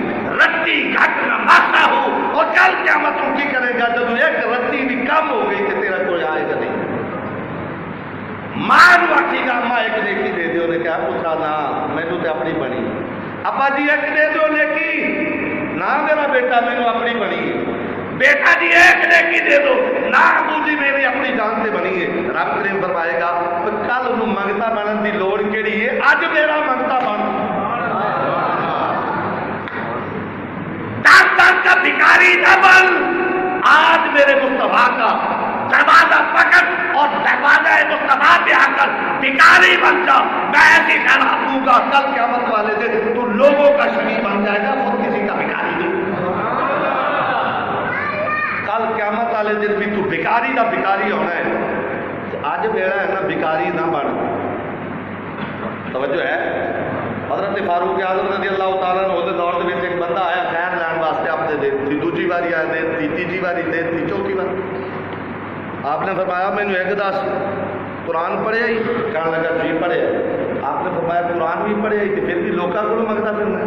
رتی کٹ نہ ماسا ہو، اور کل قیامت کی کرے گا جب ایک رتی بھی کم ہو گئی کہ تیرا کوئی آئے گا نہیں، ماں نو آکھی گا ماں ایک نیکی دے دیو، نے کہا پترا نا مینو تے اپنی بنی، ابا جی ایک دے دیو نیکی، نہ میرا بیٹا مینو اپنی بنی ہے، بیٹا جی ایک نیکی دے دو، نہ ابو جی میری اپنی جان سے بنی ہے، رب کریم فرمائے گا کل انہوں منگتا بنن دی لوڑ کیڑی ہے، اج میرا منگتا بن، ڈاکٹر کا بھکاری نہ بن، آج میرے مصطفیٰ کا دروازہ پکڑ اور دروازہ مصطفیٰ پہ آ کر بھکاری بن جا، میں ایسی خیرات دوں گا کل قیامت والے دن تو لوگوں کا شریک بن جائے گا، خود کسی کا بھکاری نہیں، کل قیامت والے دن بھی تو بھکاری کا بھکاری ہونا ہے، آج میرا ہے نا بھکاری نہ بن، توجہ ہے۔ حضرت فاروق اعظم رضی اللہ تعالیٰ عنہ دے دور میں ایک بندہ آیا خیر لین واسطے، اپنے دن تھی دوسری باری آئے دن تھی تیسری باری دن تھی چوتھی بار، آپ نے فرمایا مینو ایک دس قرآن پڑھیا ہی، کہنے لگا جی پڑھیا، آپ نے فرمایا قرآن بھی پڑھیا ہی تو پھر بھی لوگوں کو منگتا پھرنا ہے،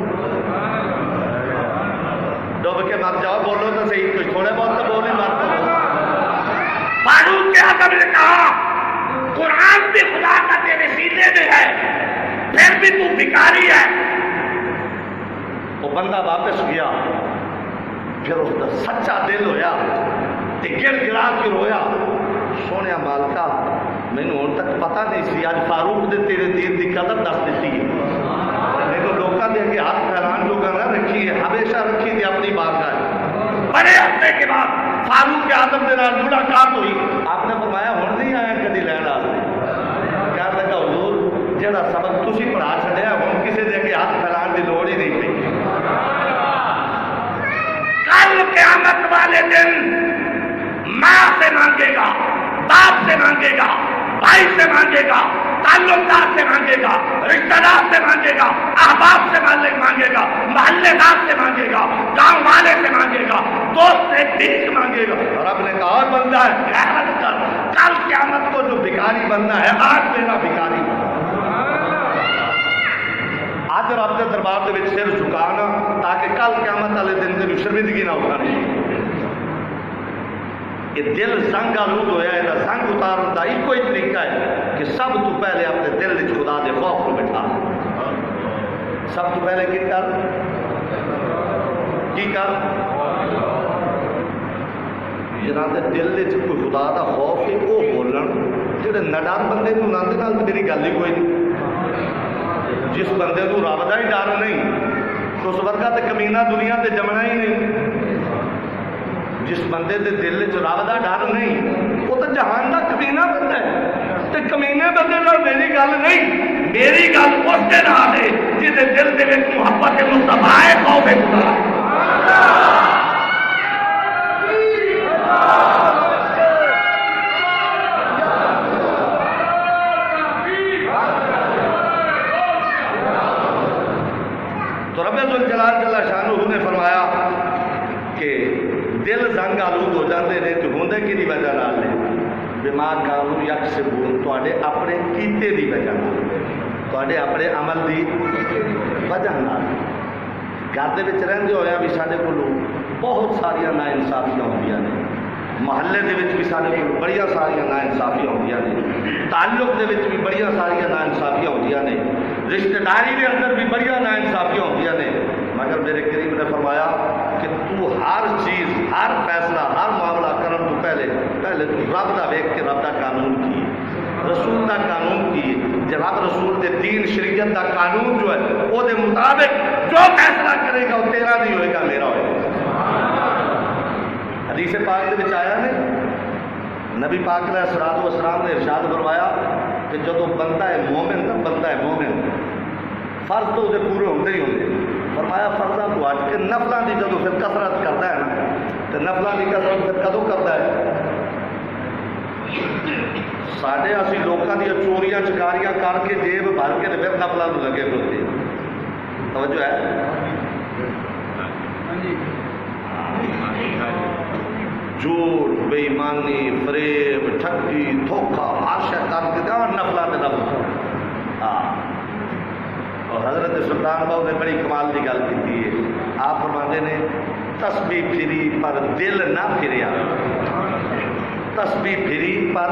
ڈوب کے مر جاؤ، بولو تو صحیح، کچھ تھوڑے بہت تو بول ہی مر دو۔ فاروق اعظم نے کہا قرآن بھی خدا کا تیرے سینے میں ہے، پھر بھی تو بھکاری ہے۔ وہ بندہ واپس گیا، پھر اس کا سچا دل ہویا تے گر گرا کے رویا، سونے مالکا مینوں ہن تک پتہ نہیں سی اج فاروق نے تیرے دین دی قدر دس دیتی ہے۔ میرے لوگوں دے اگے ہاتھ پھیلان جو کرنا رکھی ہے، ہمیشہ رکھی تھی اپنی بارگاہ۔ بڑے ہفتے کے بعد فاروق اعظم کے نال ملاقات ہوئی، آپ نے فرمایا ہن نہیں آیا کدی لین واسطے؟ کہنے لگا حضور جہاں سبق تسی پڑھا چھڈیا ہن کسی دے اگے ہاتھ پھیلان دی لوڑ ہی نہیں پئی۔ کل قیامت والے دن ماں سے مانگے گا، باپ سے مانگے گا، بھائی سے مانگے گا، تعلق دار سے مانگے گا، رشتہ دار سے مانگے گا، احباب سے مانگے گا، محلے دار سے مانگے گا، گاؤں والے سے مانگے گا، دوست سے بھیک مانگے گا۔ رب نے کہا اور بندہ ہے خیرت کر، کل قیامت کو جو بھکاری بننا ہے آج میرا بھکاری بننا۔ آج رب کے دربار کے سر جھکانا تاکہ کل قیامت والے دن تین شرمندگی نہ اٹھانی۔ یہ دل زنگ آلود ہویا ہے، زنگ اتارن کا ایک ہی طریقہ ہے کہ سب تو پہلے اپنے دل وچ خدا دے خوف کو بٹھا، سب تو پہلے کی کر جنہاں دے دل وچ کوئی خدا دا خوف ہے وہ بولن، جڑے نڈر بندے نوں نال نال میری گل ہی کوئی نہیں۔ جس بندے کو رب دا ہی ڈر نہیں اس ورگا تے کمینہ دنیا تے جمنا ہی نہیں۔ جس بندے دے دل وچ رب دا ڈر نہیں وہ تو جہان دا کمینہ بندہ ہے، تے کمینے بندے نال میری گل نہیں، میری گل اس دے نال ہے جس دے دل دے وچ محبت مصطفیٰ ہے، خوف خدا۔ تو رب ذوالجلال جل شانہ نے فرمایا کہ دل زنگ آلود ہو جاتے ہیں تو ہوندے کی دی وجہ نال نے بما کانوا یکسبون، تواڈے اپنے کیتے دی وجہ نال، تواڈے اپنے عمل دی وجہ نال۔ گھر دے وچ رہندے ہویا بھی ساڈے کول بہت ساریاں نا انصافیاں ہوندیاں نے، محلے دے وچ بھی ساڈے کول بڑیاں ساریاں نا انصافیاں ہوندیاں نے، تعلق دے وچ بھی بڑیاں ساریاں نا انصافیاں ہوندیاں نے، رشتہ داری دے اندر بھی بڑیاں نا انصافیاں ہوندیاں نے، مگر میرے کریم نے فرمایا کہ تو ہر چیز، ہر فیصلہ، ہر معاملہ کرن تو پہلے تو رب دا ویکھ کے رب دا قانون کی، رسول دا قانون کی، جناب رسول دے دین شریعت دا قانون جو ہے وہ دے مطابق جو فیصلہ کرے گا وہ تیرا نہیں ہوئے گا، میرا ہوئے گا۔ حدیث پاک دے وچ آیا نے نبی پاک علیہ الصلوۃ والسلام نے ارشاد فرمایا کہ جدو بندہ ہے مومن فرض تو وہ پورے ہوتے ہی ہوتے، فرمایا فرضاں تو ہٹ کے نفلاں دی جدو پھر کثرت کرتا ہے نا تو نفلاں دی کثرت پھر کدوں کرتا ہے؟ ساڈے اسی لوکاں دی چوریاں چکاریاں کر کے جیب بھر کے پھر نفلاں نوں لگے ہوتے، توجہ ہے؟ جھوٹ، بے ایمانی، فریب، ٹھگی، دھوکہ، ہر شے کر کے نفلاں دے نفل۔ ہاں، اور حضرت سلطان بہو نے بڑی کمال کی گل کی ہے، آپ فرماتے نے تسبیح پھری پر دل نہ پھریا، تسبیح پھری پر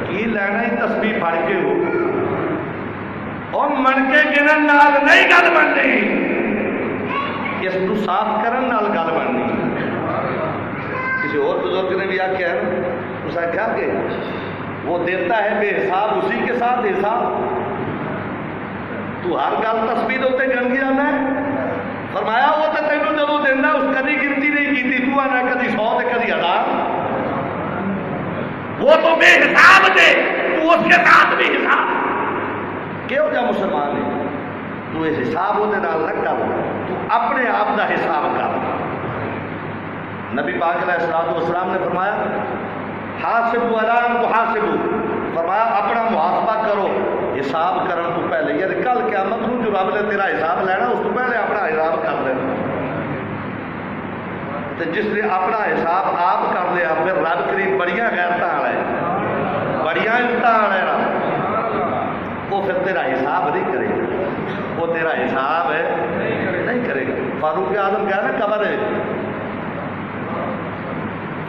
کی لینا ہی تسبیح پھڑ کے ہو اور من کے گنن نال نہیں گل بننی، اس کو صاف کرن نال گل بننی۔ کسی اور بزرگ نے بھی آخیا ہے، اس نے کہا کہ وہ دیتا ہے بے حساب اسی کے ساتھ حساب، تو ہر گل تسبیح ہوتے گن گیا ہے، فرمایا وہ تو تینوں جدو دینا اس کدی گنتی نہیں کی، تو آنا کدی 100 تے کدی 1000، وہ تو بے حساب دے، تو اس کے ساتھ بھی حساب۔ کیوں جا مسلمان ہے تو یہ حساب وہ نہ کر، تو اپنے آپ کا حساب کر۔ نبی پاک علیہ الصلوۃ والسلام نے فرمایا حاسبوا ولا تحاسبوا، فرمایا اپنا محاسبہ کرو حساب کرن تو پہلے، یعنی کل قیامت نوں جو رب نے تیرا حساب لینا اس تو پہلے اپنا حساب کر لینا، تو جس نے اپنا حساب آپ کر لیا پھر رب کریم بڑیاں غیرتاں والا ہے، بڑیاں عزتاں والا ہے، وہ پھر تیرا حساب نہیں کرے گا، وہ تیرا حساب ہے نہیں کرے گا۔ فاروق اعظم کہا نا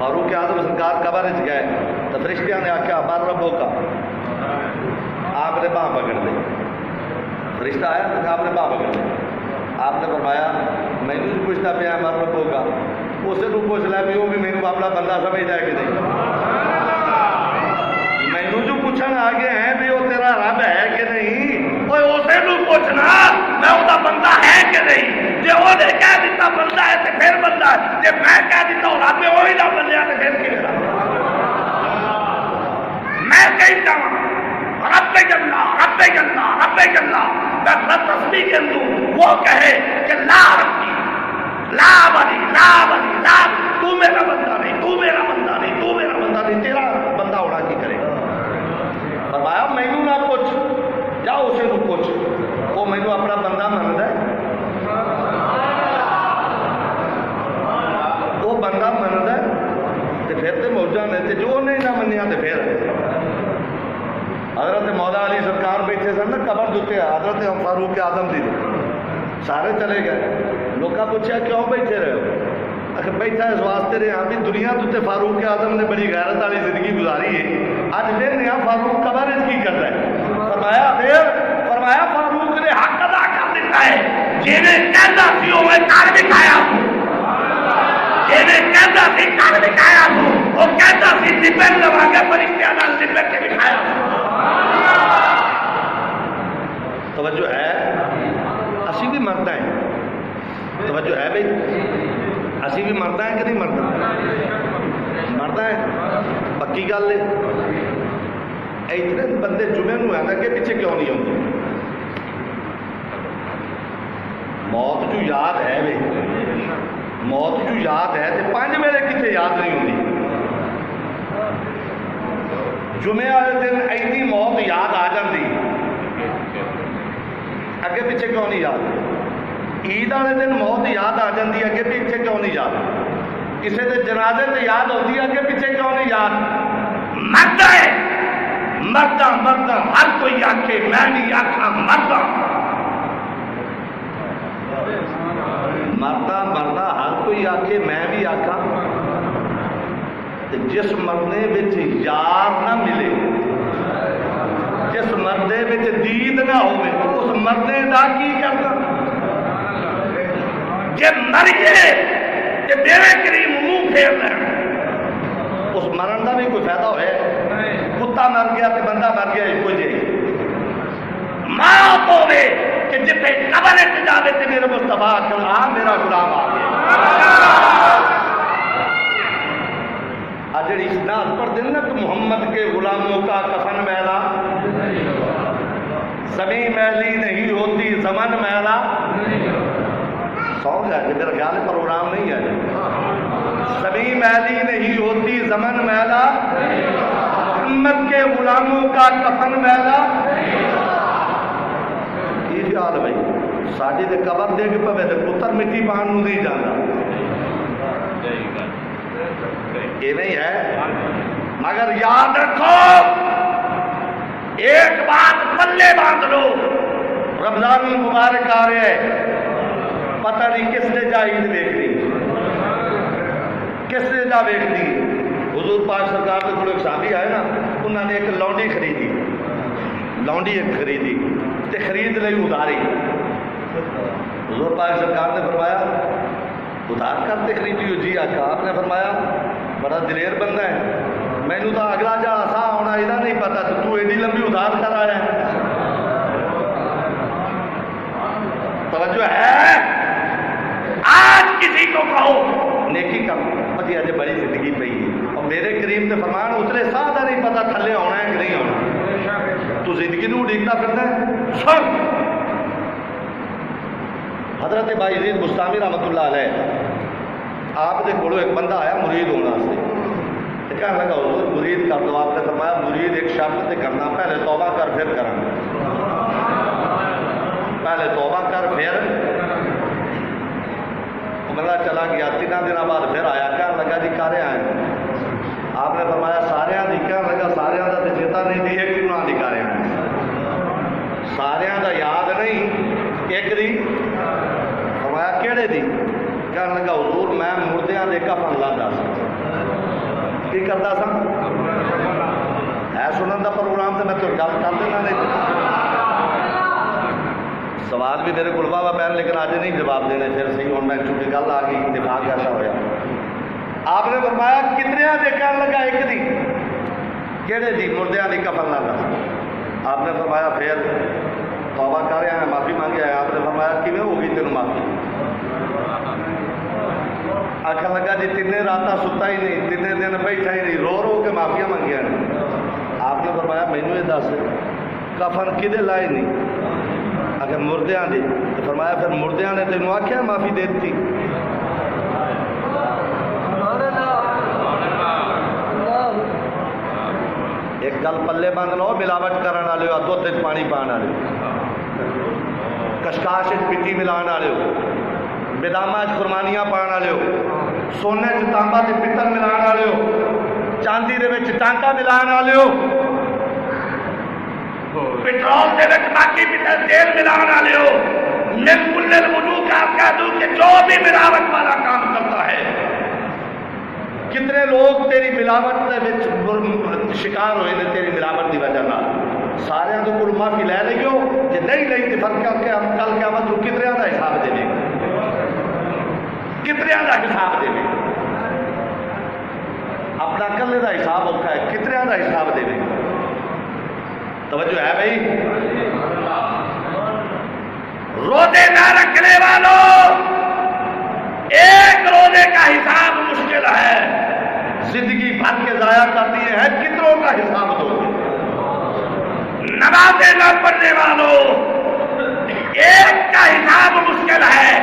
فاروق اعظم سرکار قبر گئے تو فرشتیاں نے آخیا بر ربو کا، آپ نے باہ پکڑ لی، فرشتہ آیا تو آپ نے باہ پکڑ لی، آپ نے فرمایا میں نے پوچھتا پیا مر ربو کا، اسے تو پوچھ لیا بھی وہ بھی میرے اپنا بندہ سمجھتا ہے کہ نہیں، مینو جو پوچھنا آگے ہیں بھی وہ تیرا رب ہے کہ نہیں، اسے تو پوچھنا میں وہ بندہ ہے کہ نہیں، جی وہ کہہ دیتا بندہ ہے تو پھر بندہ ہے، جی میں کہہ دیتا ہوں رب وہی نہ بندہ تو پھر کی میں کہتا ہوں رب جنہ رب جنہ رب جنہ میں تصویر کے اندر وہ کہے کہ لا ربی لا ولی لا ولی لا، تو میرا بندہ نہیں، تو میرا بندہ نہیں، تو میرا بندہ نہیں، تیرا بندہ ہونا کی کرے گا؟ فرمایا مینو نہ پوچھ، جا اسے نو پوچھ، وہ مینو اپنا بندہ منتا ہے، وہ بندہ منتا ہے تو پھر تو موجہ نے، جو نہیں نہ منیا تو پھر حضرت مولا علی سرکار بیٹھے سن نا قبر دے، حضرت فاروق اعظم دی سارے چلے گئے، لوگوں پوچھا کیوں بیٹھے رہے ہو؟ بیٹھا اس واسطے رہے ہیں بھی دنیا تے فاروق اعظم نے بڑی غیرت والی زندگی گزاری ہے، اج پھر نیا فاروق قبر کی کرتا ہے؟ فرمایا فاروق نے حق ادا کر دیتا ہے، جنہیں کہتا سی وہ کر دکھایا، جنہیں کہتا سی کر دکھایا، وہ کہتا سی ڈبے لوا کے فرشتیاں نال ڈبے کے دکھایا۔ توجہ ہے؟ اسی بھی مرد ہیں، توجہ ہے بھائی، اسی بھی مرد ہیں کہ نہیں مرد؟ مرد ہیں، پکی گل ہے۔ اتنے بندے جمعے نو ہیں کہ پیچھے کیوں نہیں آتے؟ موت جو یاد ہے بھائی، موت جو یاد ہے تو 5 ویلے کتنے یاد نہیں ہوتی؟ جمعے والے دن ایسی موت یاد آ جاتی، اگے پیچھے کیوں نہیں یاد؟ عید والے دن موت یاد آ جاتی ہے، اگے پیچھے کیوں نہیں یاد؟ کسی کے جنازے سے یاد ہوتی ہے، اگے پیچھے کیوں نہیں یاد؟ مردا ہے، مردا مردا ہر کوئی آکھے میں نہیں آکھا مردا، مردا مردا ہر کوئی آکھے میں بھی آکھا، جس مردے وچ یار نہ ملے، جس مردے وچ دید نہ ہوئے، اس مردے دا کی کرنا؟ جے مریے تے میرے کریم منہ پھیر لیں، اس مرن کا بھی کوئی فائدہ ہوئے؟ کتا مر گیا تے بندہ مر گیا ایک جی، ماں ہوے کہ جتے قبر جاوے تے میرے مصطفیٰ آکھن آ میرا غلام آ گیا۔ جڑی اسناد پڑھ دیں نا کہ محمد کے غلاموں کا کفن میلا، زمین میلی نہیں ہوتی زمن میلا، سو جائے میرا خیال ہے پروگرام نہیں ہے، زمین میلی نہیں ہوتی زمن میلا، محمد کے غلاموں کا کفن میلا۔ یہ خیال بھائی ساڈی تے قبر دے کے پوے تے پتر مٹی پان نوں نہیں جاندا، یہ نہیں ہے۔ مگر یاد رکھو ایک بات پلے باندھ لو، رمضان المبارک آ رہے ہیں، پتہ نہیں کس نے جا عید دیکھنی، کس نے جا دیکھنی۔ حضور پاک سرکار کے کوئی ایک صحابی آئے نا، انہوں نے ایک لونڈی خریدی، لونڈی ایک خریدی تے خرید لئی ادھاری۔ حضور پاک سرکار نے فرمایا ادھار کرتے خریدی ہو؟ جی آقا۔ آپ نے فرمایا بڑا دلیر بندہ ہے، مینو تو اگلا جا آسا ہونا یہ نہیں پتا، تو ایڈی لمبی ادھار کر آیا ہے۔ توجہ ہے؟ آج کسی کو کہو نیکی کا پتی اجے بڑی زندگی پئی ہے، اور میرے کریم نے فرمان اتلے ساہ کا نہیں پتا تھلے آنا ہے کہ نہیں آنا، تو زندگی نو ڈیگتا پھرنا ہے۔ سن حضرت بھائی یزید بستامی رحمۃ اللہ علیہ، آپ کے کولو ایک بندہ آیا مرید ہونے واسطے، کہنے لگا حضور مرید کر دو۔ آپ نے فرمایا مرید ایک شرط تے کرنا، پہلے توبہ کر پھر کریں گے، پہلے توبہ کر پھر۔ بندہ چلا گیا، 3 دن بعد پھر آیا، کہنے لگا جی کارے آئے؟ آپ نے فرمایا سارے دی، کہنے لگا سارے کا تو چیتا نہیں دی، ایک دن دی کارے آئے، سارے کا یاد نہیں ایک دی۔ فرمایا کہڑے دی؟ کہنے لگا حضور میں مردیاں دے کفن لاتا سا۔ کی کرتا سا ہے سنن کا پروگرام تو میں تو گل کر دینا نہیں سوال بھی میرے کو واہ پہن لیکن اج نہیں جواب دینے پھر صحیح ہوں میں چونکہ گل آ گئی اتفاق ایسا ہوا آپ نے فرمایا کتنے دیکھنے لگا ایک دی کہڑے دی مردیاں دی کفن لانا آپ نے فرمایا پھر توبہ کر رہے ہیں معافی مانگے آئے آپ نے فرمایا کیویں ہوگی تینوں معافی آخر لگا جی تین رات ستا ہی نہیں تین دن بیٹھا ہی نہیں رو رو کے معافیاں منگیا نے آپ نے فرمایا مینوں یہ دس کفن کدے لائے نہیں اگر مردیاں دی تو فرمایا پھر مردیاں نے تینوں آخیا معافی دے دیتی ایک گل پلے بند لو ملاوٹ کرنے والے ہو دھد پانی پان والے کشکاش مٹی ملان والے ہو بدامہ قربانیاں پان والے ہو سونے تانبا تے پتل ملان والے ہو چاندی دے وچ ٹانکا ملان والے ہو پٹرول دے وچ باقی تیل ملان والے ہو من کل الوجوہ کا کہہ دوں کہ جو بھی ملاوٹ والا کام کرتا ہے کتنے لوگ تیری ملاوٹ دے وچ شکار ہوئے نے تیری ملاوٹ دی وجہ نال سارے تو کول معافی لے لئیو جے نہیں لئی تے فرق کر کے ہم کل قیامت کو کتنے دا حساب دے گا کتنے دا حساب دے گا اپنا کلے دا حساب ہوتا ہے کتنے دا حساب دے گا توجہ ہے بھائی روزے نہ رکھنے والوں ایک روزے کا حساب مشکل ہے زندگی بھر کے ضائع کر دیے ہیں کتنوں کا حساب دو نمازیں نہ پڑھنے والوں ایک کا حساب مشکل ہے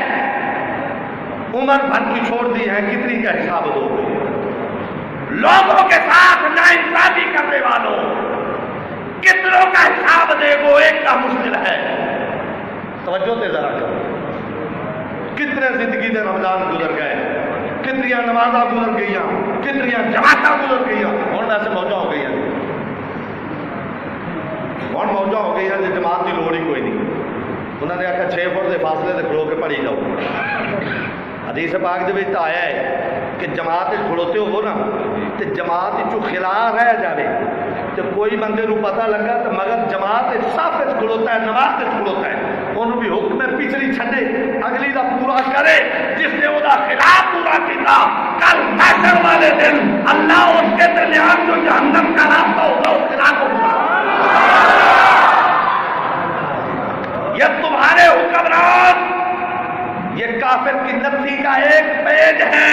عمر بھر کی چھوڑ دی ہے کتنی کا حساب دو لوگوں کے ساتھ ناانصافی کرنے والوں کتنوں کا حساب دے وہ ایک کا مشکل ہے توجہ تے ذرا کرو کتنے زندگی دے رمضان گزر گئے کتنی نمازاں گزر گئی کتنی جماعتاں گزر گئی ہوں ویسے موجہ ہو گئی ہوں موجہ ہو گئی ہیں جماعت کی لوڑ ہی کوئی نہیں انہوں نے آخر 6 فٹ کے فاصلے سے کھلو کے پڑھی جاؤ حدیث پاک دے وچ آیا ہے کہ جماعت کھڑوتے ہو نا تو جماعت چو خلاف رہ جائے تو کوئی بندے کو پتہ لگا تو مگر جماعت صف کھڑوتا ہے نماز کھڑوتا ہے انہوں بھی حکم پچھلی چھڈے اگلی دا پورا کرے جس نے وہ خلاف پورا کیتا کل محشر والے دن اللہ اس کے درمیان جو جہنم کا راستہ ہوگا اس خلاف ہوگا یہ تمہارے حکمران یہ کافر کی نفسی کا ایک پیج ہے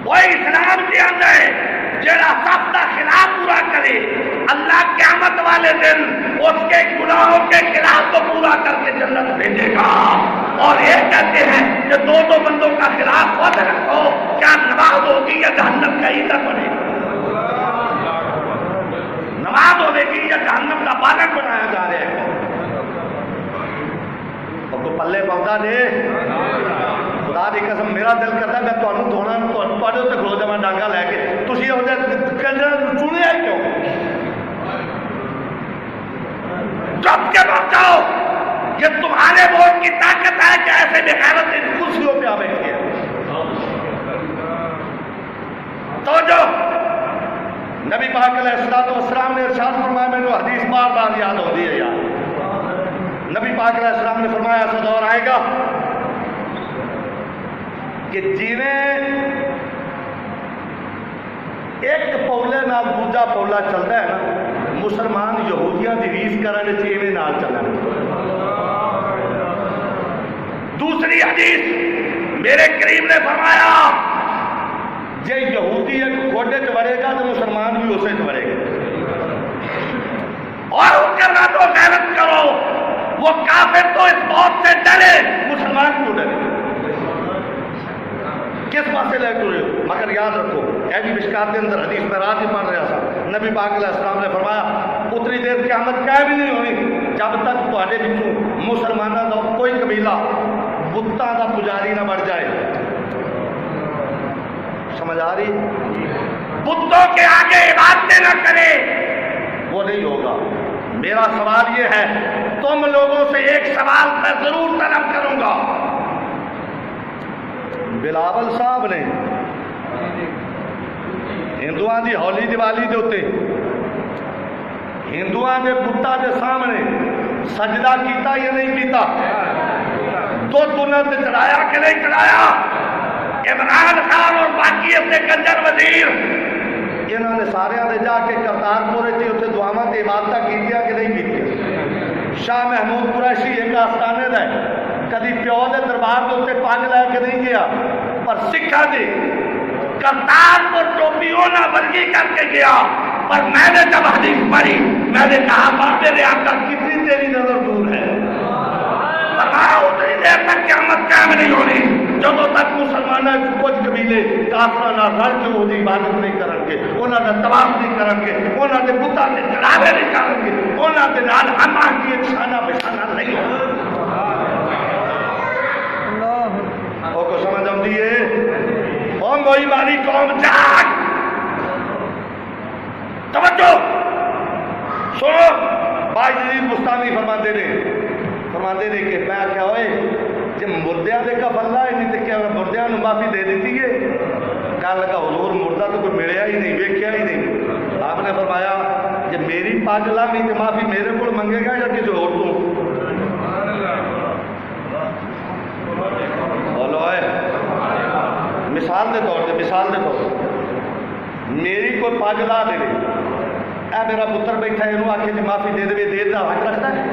وہ اسلام کے اندر جڑا سب کا خلاف پورا کرے اللہ قیامت والے دن اس کے گناہوں کے خلاف کو پورا کر کے جنت بھیجے گا اور یہ کہتے ہیں کہ دو بندوں کا خلاف خود رکھو کیا نماز ہوگی یا جہنم کا ایندھن بنے گا نماز ہوگی یا جہنم کا بالن بنایا جا رہا ہے اور کو پلے پاؤں دے خدا دی قسم میرا دل کرتا ہے میں تمہیں دھونا تے کھلو جا ڈانگا لے کے تھی چنیا ہی کیوں چپ کے بچ جاؤ یہ تمہارے ووٹ کی طاقت ہے کہ ایسے بغیرت کرسیوں پہ آ بیٹھے ہیں تو جو نبی پاک علیہ السلام نے ارشاد فرمایا میں نے حدیث بار بار یاد ہوتی ہے یار نبی پاک علیہ السلام نے فرمایا ایسا دور آئے گا کہ جنہیں ایک پولے نال دوجا پولا چلتا ہے نا مسلمان یہودیاں دی ریس کرنے چیویں نال چلنا دوسری حدیث میرے کریم نے فرمایا جے یہودی ایک کھوٹے چ وڑے گا تو مسلمان بھی اسے چ وڑے گا اور ان کرنا تو غیرت کرو وہ کافر تو اس موت سے ڈرے مسلمان کیوں ڈرے کس پاسے لے ٹرے ہو مگر یاد رکھو اے بھی مشکات کے اندر حدیث میں رات ہی پڑھ رہا تھا نبی پاک علیہ السلام نے فرمایا اتنی دیر قیامت کیا بھی نہیں ہونی جب تک تھوڑے بچوں مسلمانوں کا کوئی قبیلہ بتاں کا پجاری نہ بڑھ جائے سمجھ آ رہی بتوں کے آگے عبادتیں نہ کرے وہ نہیں ہوگا میرا سوال یہ ہے تم لوگوں سے ایک سوال میں ضرور طلب کروں گا بلاول صاحب نے ہندوؤں کی ہولی دیوالی کے اتنے ہندوؤں کے بتاں کے سامنے سجدہ کیتا یا نہیں کیتا؟ دودھ انہوں نے چڑھایا کہ نہیں چڑھایا؟ عمران خان اور باقی اپنے کنجر وزیر انہوں نے سارے نے جا کے کرتارپور سے اتنے دعاواں تے عبادت کیتیاں کہ نہیں کیتیاں؟ شاہ محمود قریشی ایک آستانے دا ہے، کدی پیو دے دربار کے اتنے پگ لے کے نہیں گیا، پر سکھاں دی کرتارپور ٹوپی انہاں ورگی کر کے گیا۔ پر میں نے جب حدیث پڑھی میں نے کہا بابے نے آقا کتنی تیری نظر دور ہے، فرمایا اتنی دیر تک قیامت قائم نہیں ہونی جب تک مسلمانوں کچھ قبیلے کافراں نال رل کے وہ عبادت نہیں کرن گے، انہاں دا طواف نہیں کرن گے، انہاں دے بتاں تے چڑھاوے نہیں کرن گے، انہاں دے نال ہم آدمی شانہ بشانہ نہیں ہو۔ او کو سمجھ آتی ہے؟ او موئی والی قوم جاگ، توجہ سنو۔ بائی جدید مستانی فرماتے نے کہ میں کیا ہوئے جب مردیاں دے کفن لائے نہیں تو کیا مردیاں نو معافی دے دیتی ہے؟ کہنے لگا حضور مردہ تو کوئی ملیا ہی نہیں، ویکھیا ہی نہیں۔ آپ نے فرمایا جب میری پگ لاوی تو معافی میرے کو منگے گا یا کسی اور تو؟ بولو اے مثال دے طور میری کوئی پگ لا دے اے میرا پتر بیٹھا ہے انہوں آکھے جی معافی دے دے دے دا حق رکھتا ہے؟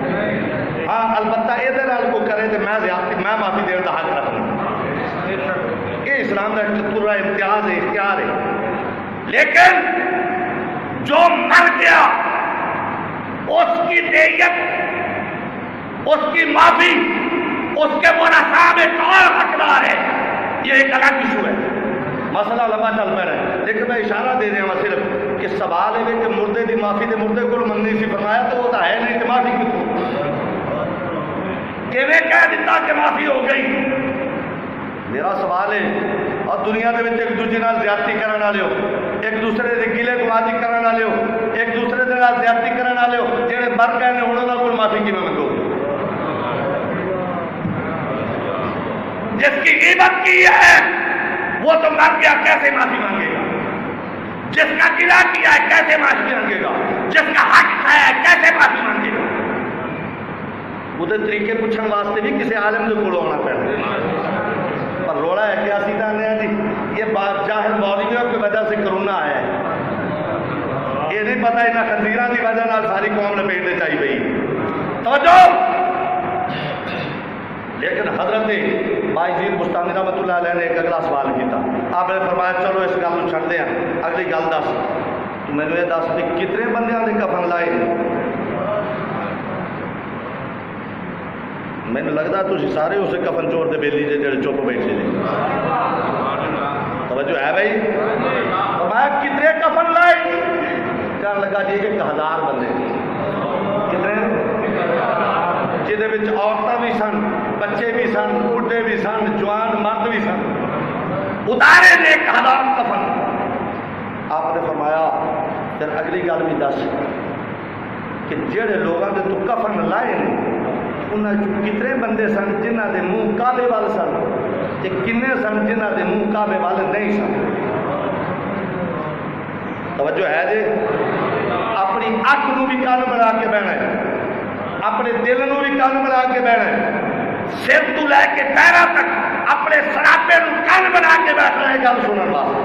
ہاں البتہ یہ دے نال کو کرے تو میں معافی دے دا حق رکھنا۔ یہ اسلام کا پورا امتیاز ہے، اختیار ہے۔ لیکن جو مر گیا اس کی دیت، اس کی معافی، اس کے ورثاء میں کون حقدار ہے، یہ ایک الگ ایشو ہے، مسئلہ لمبا چل پہ رہا ہے۔ لیکن میں اشارہ دے رہا ہوں صرف کہ سوال ہے کہ مردے دی معافی دے مردے کو منگنی سی، فرمایا تو وہ تو ہے نہیں کہ معافی کتوں کیویں کہہ دیتا کہ معافی ہو گئی؟ میرا سوال ہے اور دنیا دے وچ ایک دوسرے نال زیادتی کرن والے ہو، ایک دوسرے دے گلے گوازی کرن والے ہو، ایک دوسرے دے نال زیادتی کرن والے ہو، جڑے مر گئے نے انہاں کول معافی کیویں منگو؟ جس کی غیبت کی ہے وہ تو مر گیا، کیسے معافی مانگے گا؟ جس کا گلہ کیا ہے کیسے معافی مانگے گا؟ جس کا حق کھایا ہے کیسے معافی مانگے گا؟ وہ طریقے پوچھنے واسطے بھی کسی عالم کے کول آنا پڑتا، پر روڑا ہے کہ اسی کہنے ہیں جی یہ بات جاہل مولویوں کی وجہ سے کرونا آیا ہے، یہ نہیں پتہ انہاں خنزیراں کی وجہ نال ساری قوم لپیٹ دے چاہی پئی۔ توجہ۔ لیکن حضرت بائی جید بستانی رحمۃ اللہ علیہ نے ایک اگلا سوال کیا، آپ نے فرمایا چلو اس گل کو چھڑ دیں، اگلی گل دس تو مینوں یہ دس بھی کتنے بندیاں نے کفن لائے؟ مینوں لگتا تھی سارے اسے کفن چور دے بیلی جے جڑے چپ بیٹھے جی۔ توجہ ہے بھائی؟ فرمایا کتنے کفن لائے؟ کہنے لگا جی 1000 بندے۔ کتنے؟ جہدے وچ عورتاں بھی سن، بچے بھی سن، بوڑھے بھی سن، جوان مرد بھی سن، اتارے نے 1000 کفن۔ آپ نے فرمایا پھر اگلی گل بھی دس کہ جہے لوگوں نے تو کفن لائے نے انہاں کتنے بندے سن جنہاں دے منہ کعبے وال سن تے کنے سن جنہاں دے منہ کعبے وال نہیں سن؟ توجہ ہے جی؟ اپنی اکھ نو بھی کان بنا کے بہنا ہے، اپنے دل نو بھی کان بنا کے بہنا ہے، سر تو لے کے پیروں تک اپنے سراپے نو کان بنا کے بیٹھنا ہے گل سنن واسطے۔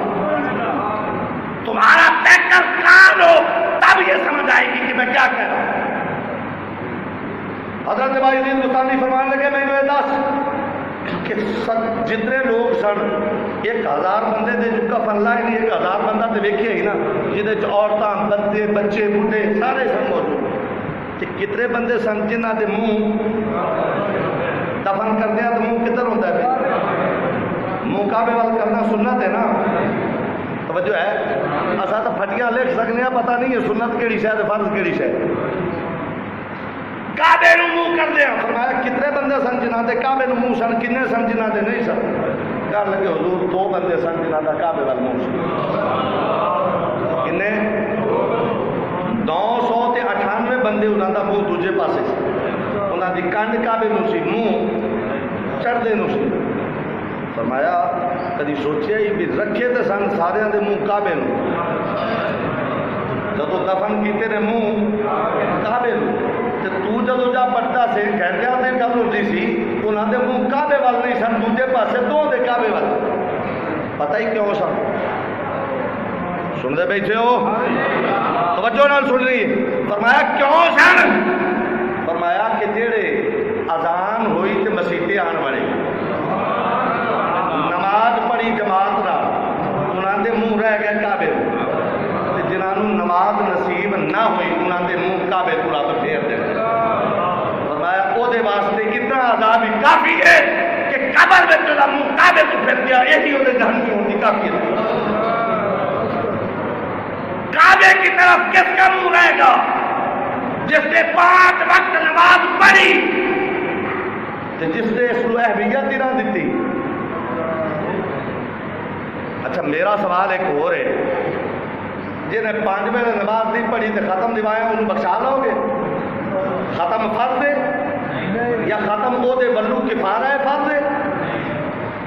تمہارا پیکر کان ہو تب یہ سمجھ آئے گی کہ میں کیا کہہ رہا ہوں۔ حضرت بائی جید بستانی فرمان لگے میں یہ دس کہ جتنے لوگ سن 1000 بندے دے جو کفن لائے نہیں، 1000 بندہ تو ویکھیا ہی نا جہد عورتاں بندے بچے بوڑھے سارے سن موجود، کتنے بندے سن جنہ دے منہ دفن کردے تو منہ کدھر ہوتا ہے؟ منہ کعبے وال کرنا سنت ہے نا۔ توجہ ہے؟ اساں تو پھٹیاں لکھ سکنے ہیں، پتہ نہیں ہے سنت کیڑی شے تے فرض کیڑی شے۔ کعبے نو منہ کر دیا، فرمایا کتنے بندے سن جنہ دے کعبے نو منہ سن، کنے سن جنہ دے نہیں سن؟ کہنے لگے حضور 2 بندے سن جنہ دا کعبے وال منہ سن۔ کنے؟ 998 بندے انہاں دا منہ دوجے پاسے سی، انہاں دی کنڈ کعبے نو سی، منہ چڑھدے نو سی۔ فرمایا کدی سوچیا ہی بھی رکھے تو سن سارے دے منہ کعبے نو، جدو دفن کیتے نے منہ کعبے نو، تے تو جدو جا پڑھتا سے گھنٹیاں دے گل ہوتی سی انہاں دے منہ کعبے وال نہیں سن، دوجے پاسے دو دے کعبے وال، پتہ ہی کیوں سن؟ سن دے بیٹھے ہو؟ توجہ نال سن رہی ہے؟ فرمایا کیوں سن؟ فرمایا کہ جیڑے اذان ہوئی تے مسیتے آن والے نماز پڑھی جماعت نال انہاں دے منہ رہ گئے کعبے تے جنہاں نماز نصیب نہ ہوئی انہاں دے منہ کعبے تو رب پھیر دے۔ فرمایا او دے واسطے اتنا عذاب ہی کافی ہے کہ قبر وچ دا منہ کعبے تو پھیر دیا، یہی او دے جہنم ہونے دی کافی ہے۔ کعبے کی طرف کس کا منہ رہے گا؟ جس نے 5 وقت نماز پڑھی جس نے اس کو اہمیت ہی نہ دیتی۔ اچھا میرا سوال ایک اور ہے، جنہیں 5 ویلے نماز نہیں پڑھی تو ختم دیوائیں انہوں بخشا لو گے؟ ختم فرض ہے یا ختم وہ دے بلو کفارہ ہے فرض ہے؟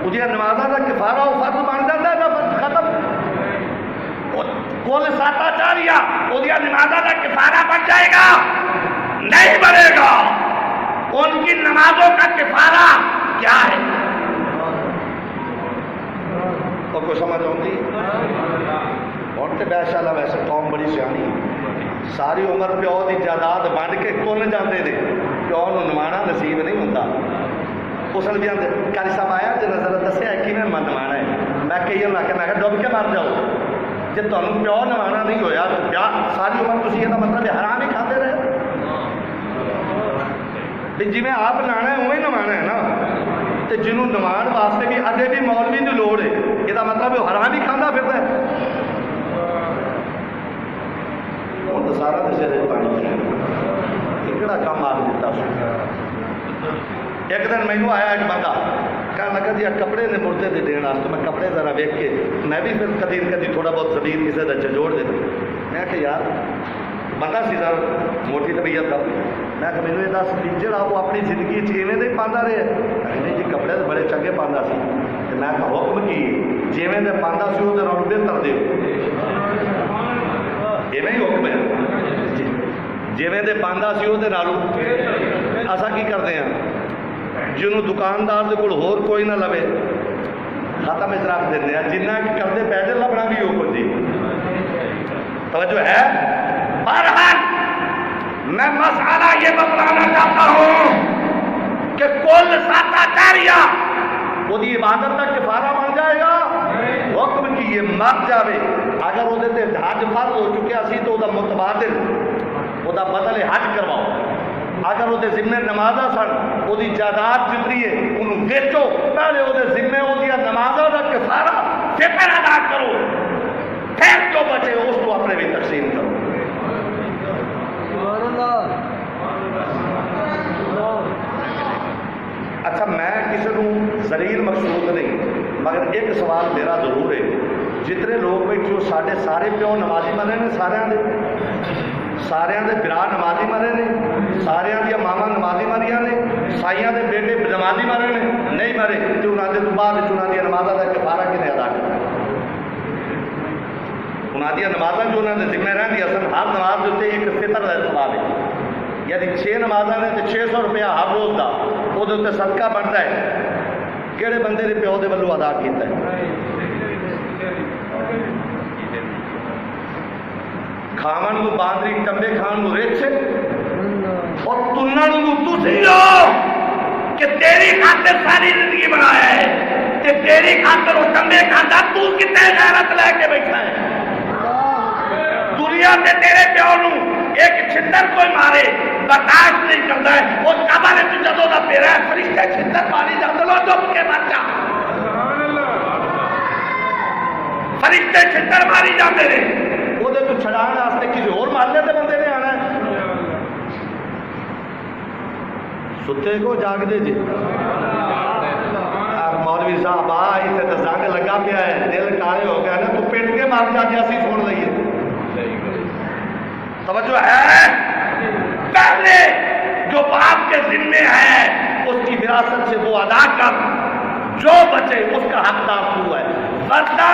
وہ نمازہ کا کفارہ وہ فرض بن جاتا ہے نا ختم؟ کل ساتا چاریا وہ نمازہ کا کفارہ بن جائے گا؟ نہیں بنے گا۔ ان کی نمازوں کا کفارہ کیا ہے؟ تو کو سمجھ آؤں اور تو بیشہ اللہ ویسے قوم بڑی سیانی ساری عمر پیو دی جائیداد بانٹ کے کون جاتے تھے، پیو نو نمانا نصیب نہیں ہوتا۔ اس نے بھی کاری صاحب آیا جو نظر دسیا کہ میں نمانا ہے، میں کہی ہوں کہ میں ڈب کے مر جاؤ، جب تمہیں پیو نمانا نہیں ہویا تو کیا ساری عمر تھی یہ مطلب ہے حرام ہی کھاتے رہے؟ جی میں آپ نانا ہے وہی نمانا ہے نا، تو جنہوں نمان واسطے بھی اجے بھی مولوی کی لوڑ ہے، یہ مطلب ہے حرام ہی کھانا پھرتا ہے۔ ہوں تو سارا تو سر پانی کہڑا کام آ دیتا سو۔ ایک دن مینو آیا ایک بندہ کہنے لگا جی کپڑے نے مردے دے دین واسطے، میں کپڑے ذرا ویک کے میں بھی پھر کدی کدی تھوڑا بہت زمین کسی کا جوڑ دیتا، میں کہ یار بندہ سی سر موٹی طبیعت کا، میں کہ مینو یہ دس بھی جہاں وہ اپنی زندگی ایویں نہیں پاتا رہے، نہیں جی کپڑے تو بڑے چنگے پاتا سی، میں کہ حکم کی جیویں دے پاتا سی وہ نالوں بہتر دے ایویں ہی حکم ہے، جیویں دے پاتا سی وہ نالوں اصا کی کرتے ہیں جنہوں دکاندار دے کول ہور کوئی نہ لوے ختم اس رکھ دیتے ہیں، جنہ کرتے پیسے لبنا بھی ہو کچھ جی توجہ ہے۔ بہرحال میں مسئلہ یہ بتلانا چاہتا ہوں کہ کل ساتا چاریا وہ عبادت کا کفارہ بن جائے گا، حکم کی یہ مر جاوے اگر وہ حج فرض ہو چکیا سی تو وہ متبادل وہ بدل حج کرواؤ، اگر وہ ذمے نمازاں سن وہ جائیداد جتنی ہے انہوں ویچو، پہلے وہ ذمے وہ نمازاں کا کفارہ فکر ادا کرو، پھر جو بچے اس کو اپنے بھی تقسیم کرو۔ اچھا میں کسی کو ذلیل مقصود نہیں، مگر ایک سوال میرا ضرور ہے، جتنے لوگ بیٹھے ہو سارے سارے پیو نمازی مرے نے، سارے دے برا نمازی مرے نے، سارے دیا ماما نمازی مریاں نے، سائیاں دے بیٹے نمازی مرے نے نہیں مرے، تو انہوں نے تو بعد انہوں نے نمازاں کا کفارہ کنے ادا کرنا؟ انہوں نے نمازاں جو انہوں نے ذمہ رہن دی اصل ہر نماز دیتے ایک فطر کا سوال ہے، یعنی 6 نمازاں نے تو 600 روپیہ ہر روز کا وہ صدقہ بنتا ہے، کہڑے بندے نے پیو دے ولو ادا کیتا ہے؟ کھاون کو باندری ٹمبے کھان کو ریچ اور تنن کو تسی ہو کہ تیری خاطر ساری زندگی بنایا ہے تے تیری خاطر وہ ٹمبے کھاتا، تو کتنے غیرت لے کے بیٹھا ہے؟ دنیا تے تیرے پیو نو ایک چھتر کوئی مارے برداشت نہیں کرتا ہے، وہ قبر ہے جدوں دا پیرا ہے فرشتے چھتر ماری جاندے لو چپ کے مر جا، فرشتے چھتر ماری جاندے نے، وہ تو چھڑان واسطے کسی اور محلے کے بندے نے آنا ہے۔ ستے کو جاگ دے جی مولوی صاحب آ اتنے تو زنگ لگا پیا ہے، دل کالے ہو گیا نا، تو پٹ کے مار جا کے اسی چھوڑ لئیے۔ توجہ ہے؟ پہلے جو باپ کے ذمے ہے اس کی وراثت سے وہ ادا کر، جو بچے اس کا حقدار تو ہے، ورنہ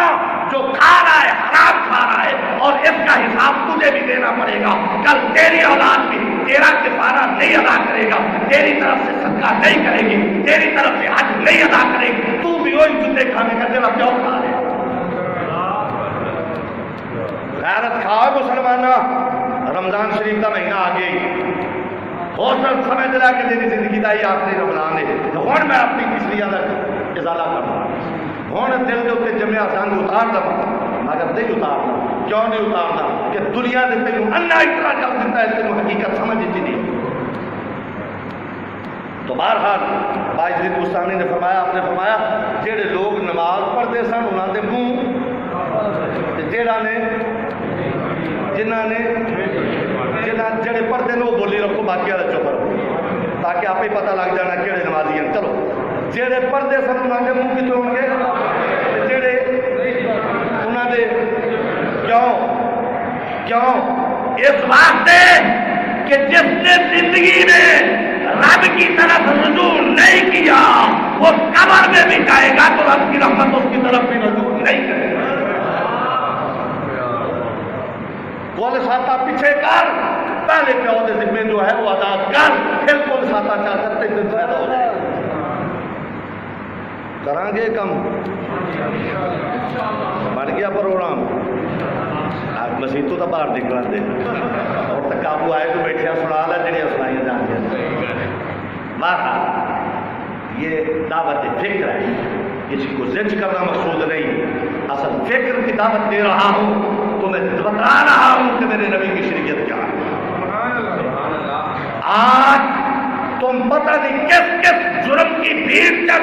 جو کھا رہا ہے حرام کھا رہا ہے اور اس کا حساب تجھے بھی دینا پڑے گا. کل تیری اولاد بھی تیرا کفارہ نہیں ادا کرے گا، تیری طرف سے صدقہ نہیں کرے گی، تیری طرف سے حج نہیں ادا کرے گی، تو بھی وہی جوتے کھانے کا تیرا پیو کھا رہے. غیرت کھاؤ مسلمانہ، رمضان شریف کا مہینہ آ گیا، ہو سمجھ لیا کہ تیری زندگی کا ہی آخری رمضان ہے. ہوں میں اپنی پچھلی عادت ازالہ کرنا، ہوں دل کے اتنے جمیا سنگ اتار دوں، مگر نہیں اتارنا. کیوں نہیں اتارنا؟ کہ دنیا نے تینوں انا اتنا کر دیتا ہے، تینوں حقیقت سمجھ ہی نہیں. تو بہرحال باعزت گستامی نے فرمایا، آپ نے فرمایا جہے لوگ نماز پڑھتے سن انہوں نے منہ جہاں نے جڑے پڑھتے ہیں وہ بولی رکھو، باقی والا چپ رکھو، تاکہ آپ ہی پتہ لگ جانا کہڑے نمازی ہیں. چلو جہے پڑھتے سن انہوں کے منہ کتنے ہو گے، جہے انہوں نے کیوں اس واسطے کہ جس نے زندگی میں رب کی طرف رجوع نہیں کیا وہ قبر میں بھی جائے گا تو رب کی رحمت اس کی طرف بھی رجوع نہیں کرے گا. کل ساتا پیچھے کر، پہلے پیو کے ذمے جو ہے وہ ادا کر، پھر کل ساتا چاہ کرتے دن فائدہ ہو جائے. کریں گے کم بن گیا پروگرام، مسیح تو باہر نکلا دے اور تک قابو آئے تو بیٹھے سنا لے جڑیاں سنائی جان گیا. باہر یہ دعوت فکر ہے، کسی کو زج کرنا مقصود نہیں، اصل فکر کی دعوت دے رہا ہوں تو میں بتا رہا ہوں کہ میرے نبی کی شریعت کیا ہے. آج تم پتہ نہیں کس کس جرم کی بھیڑ چل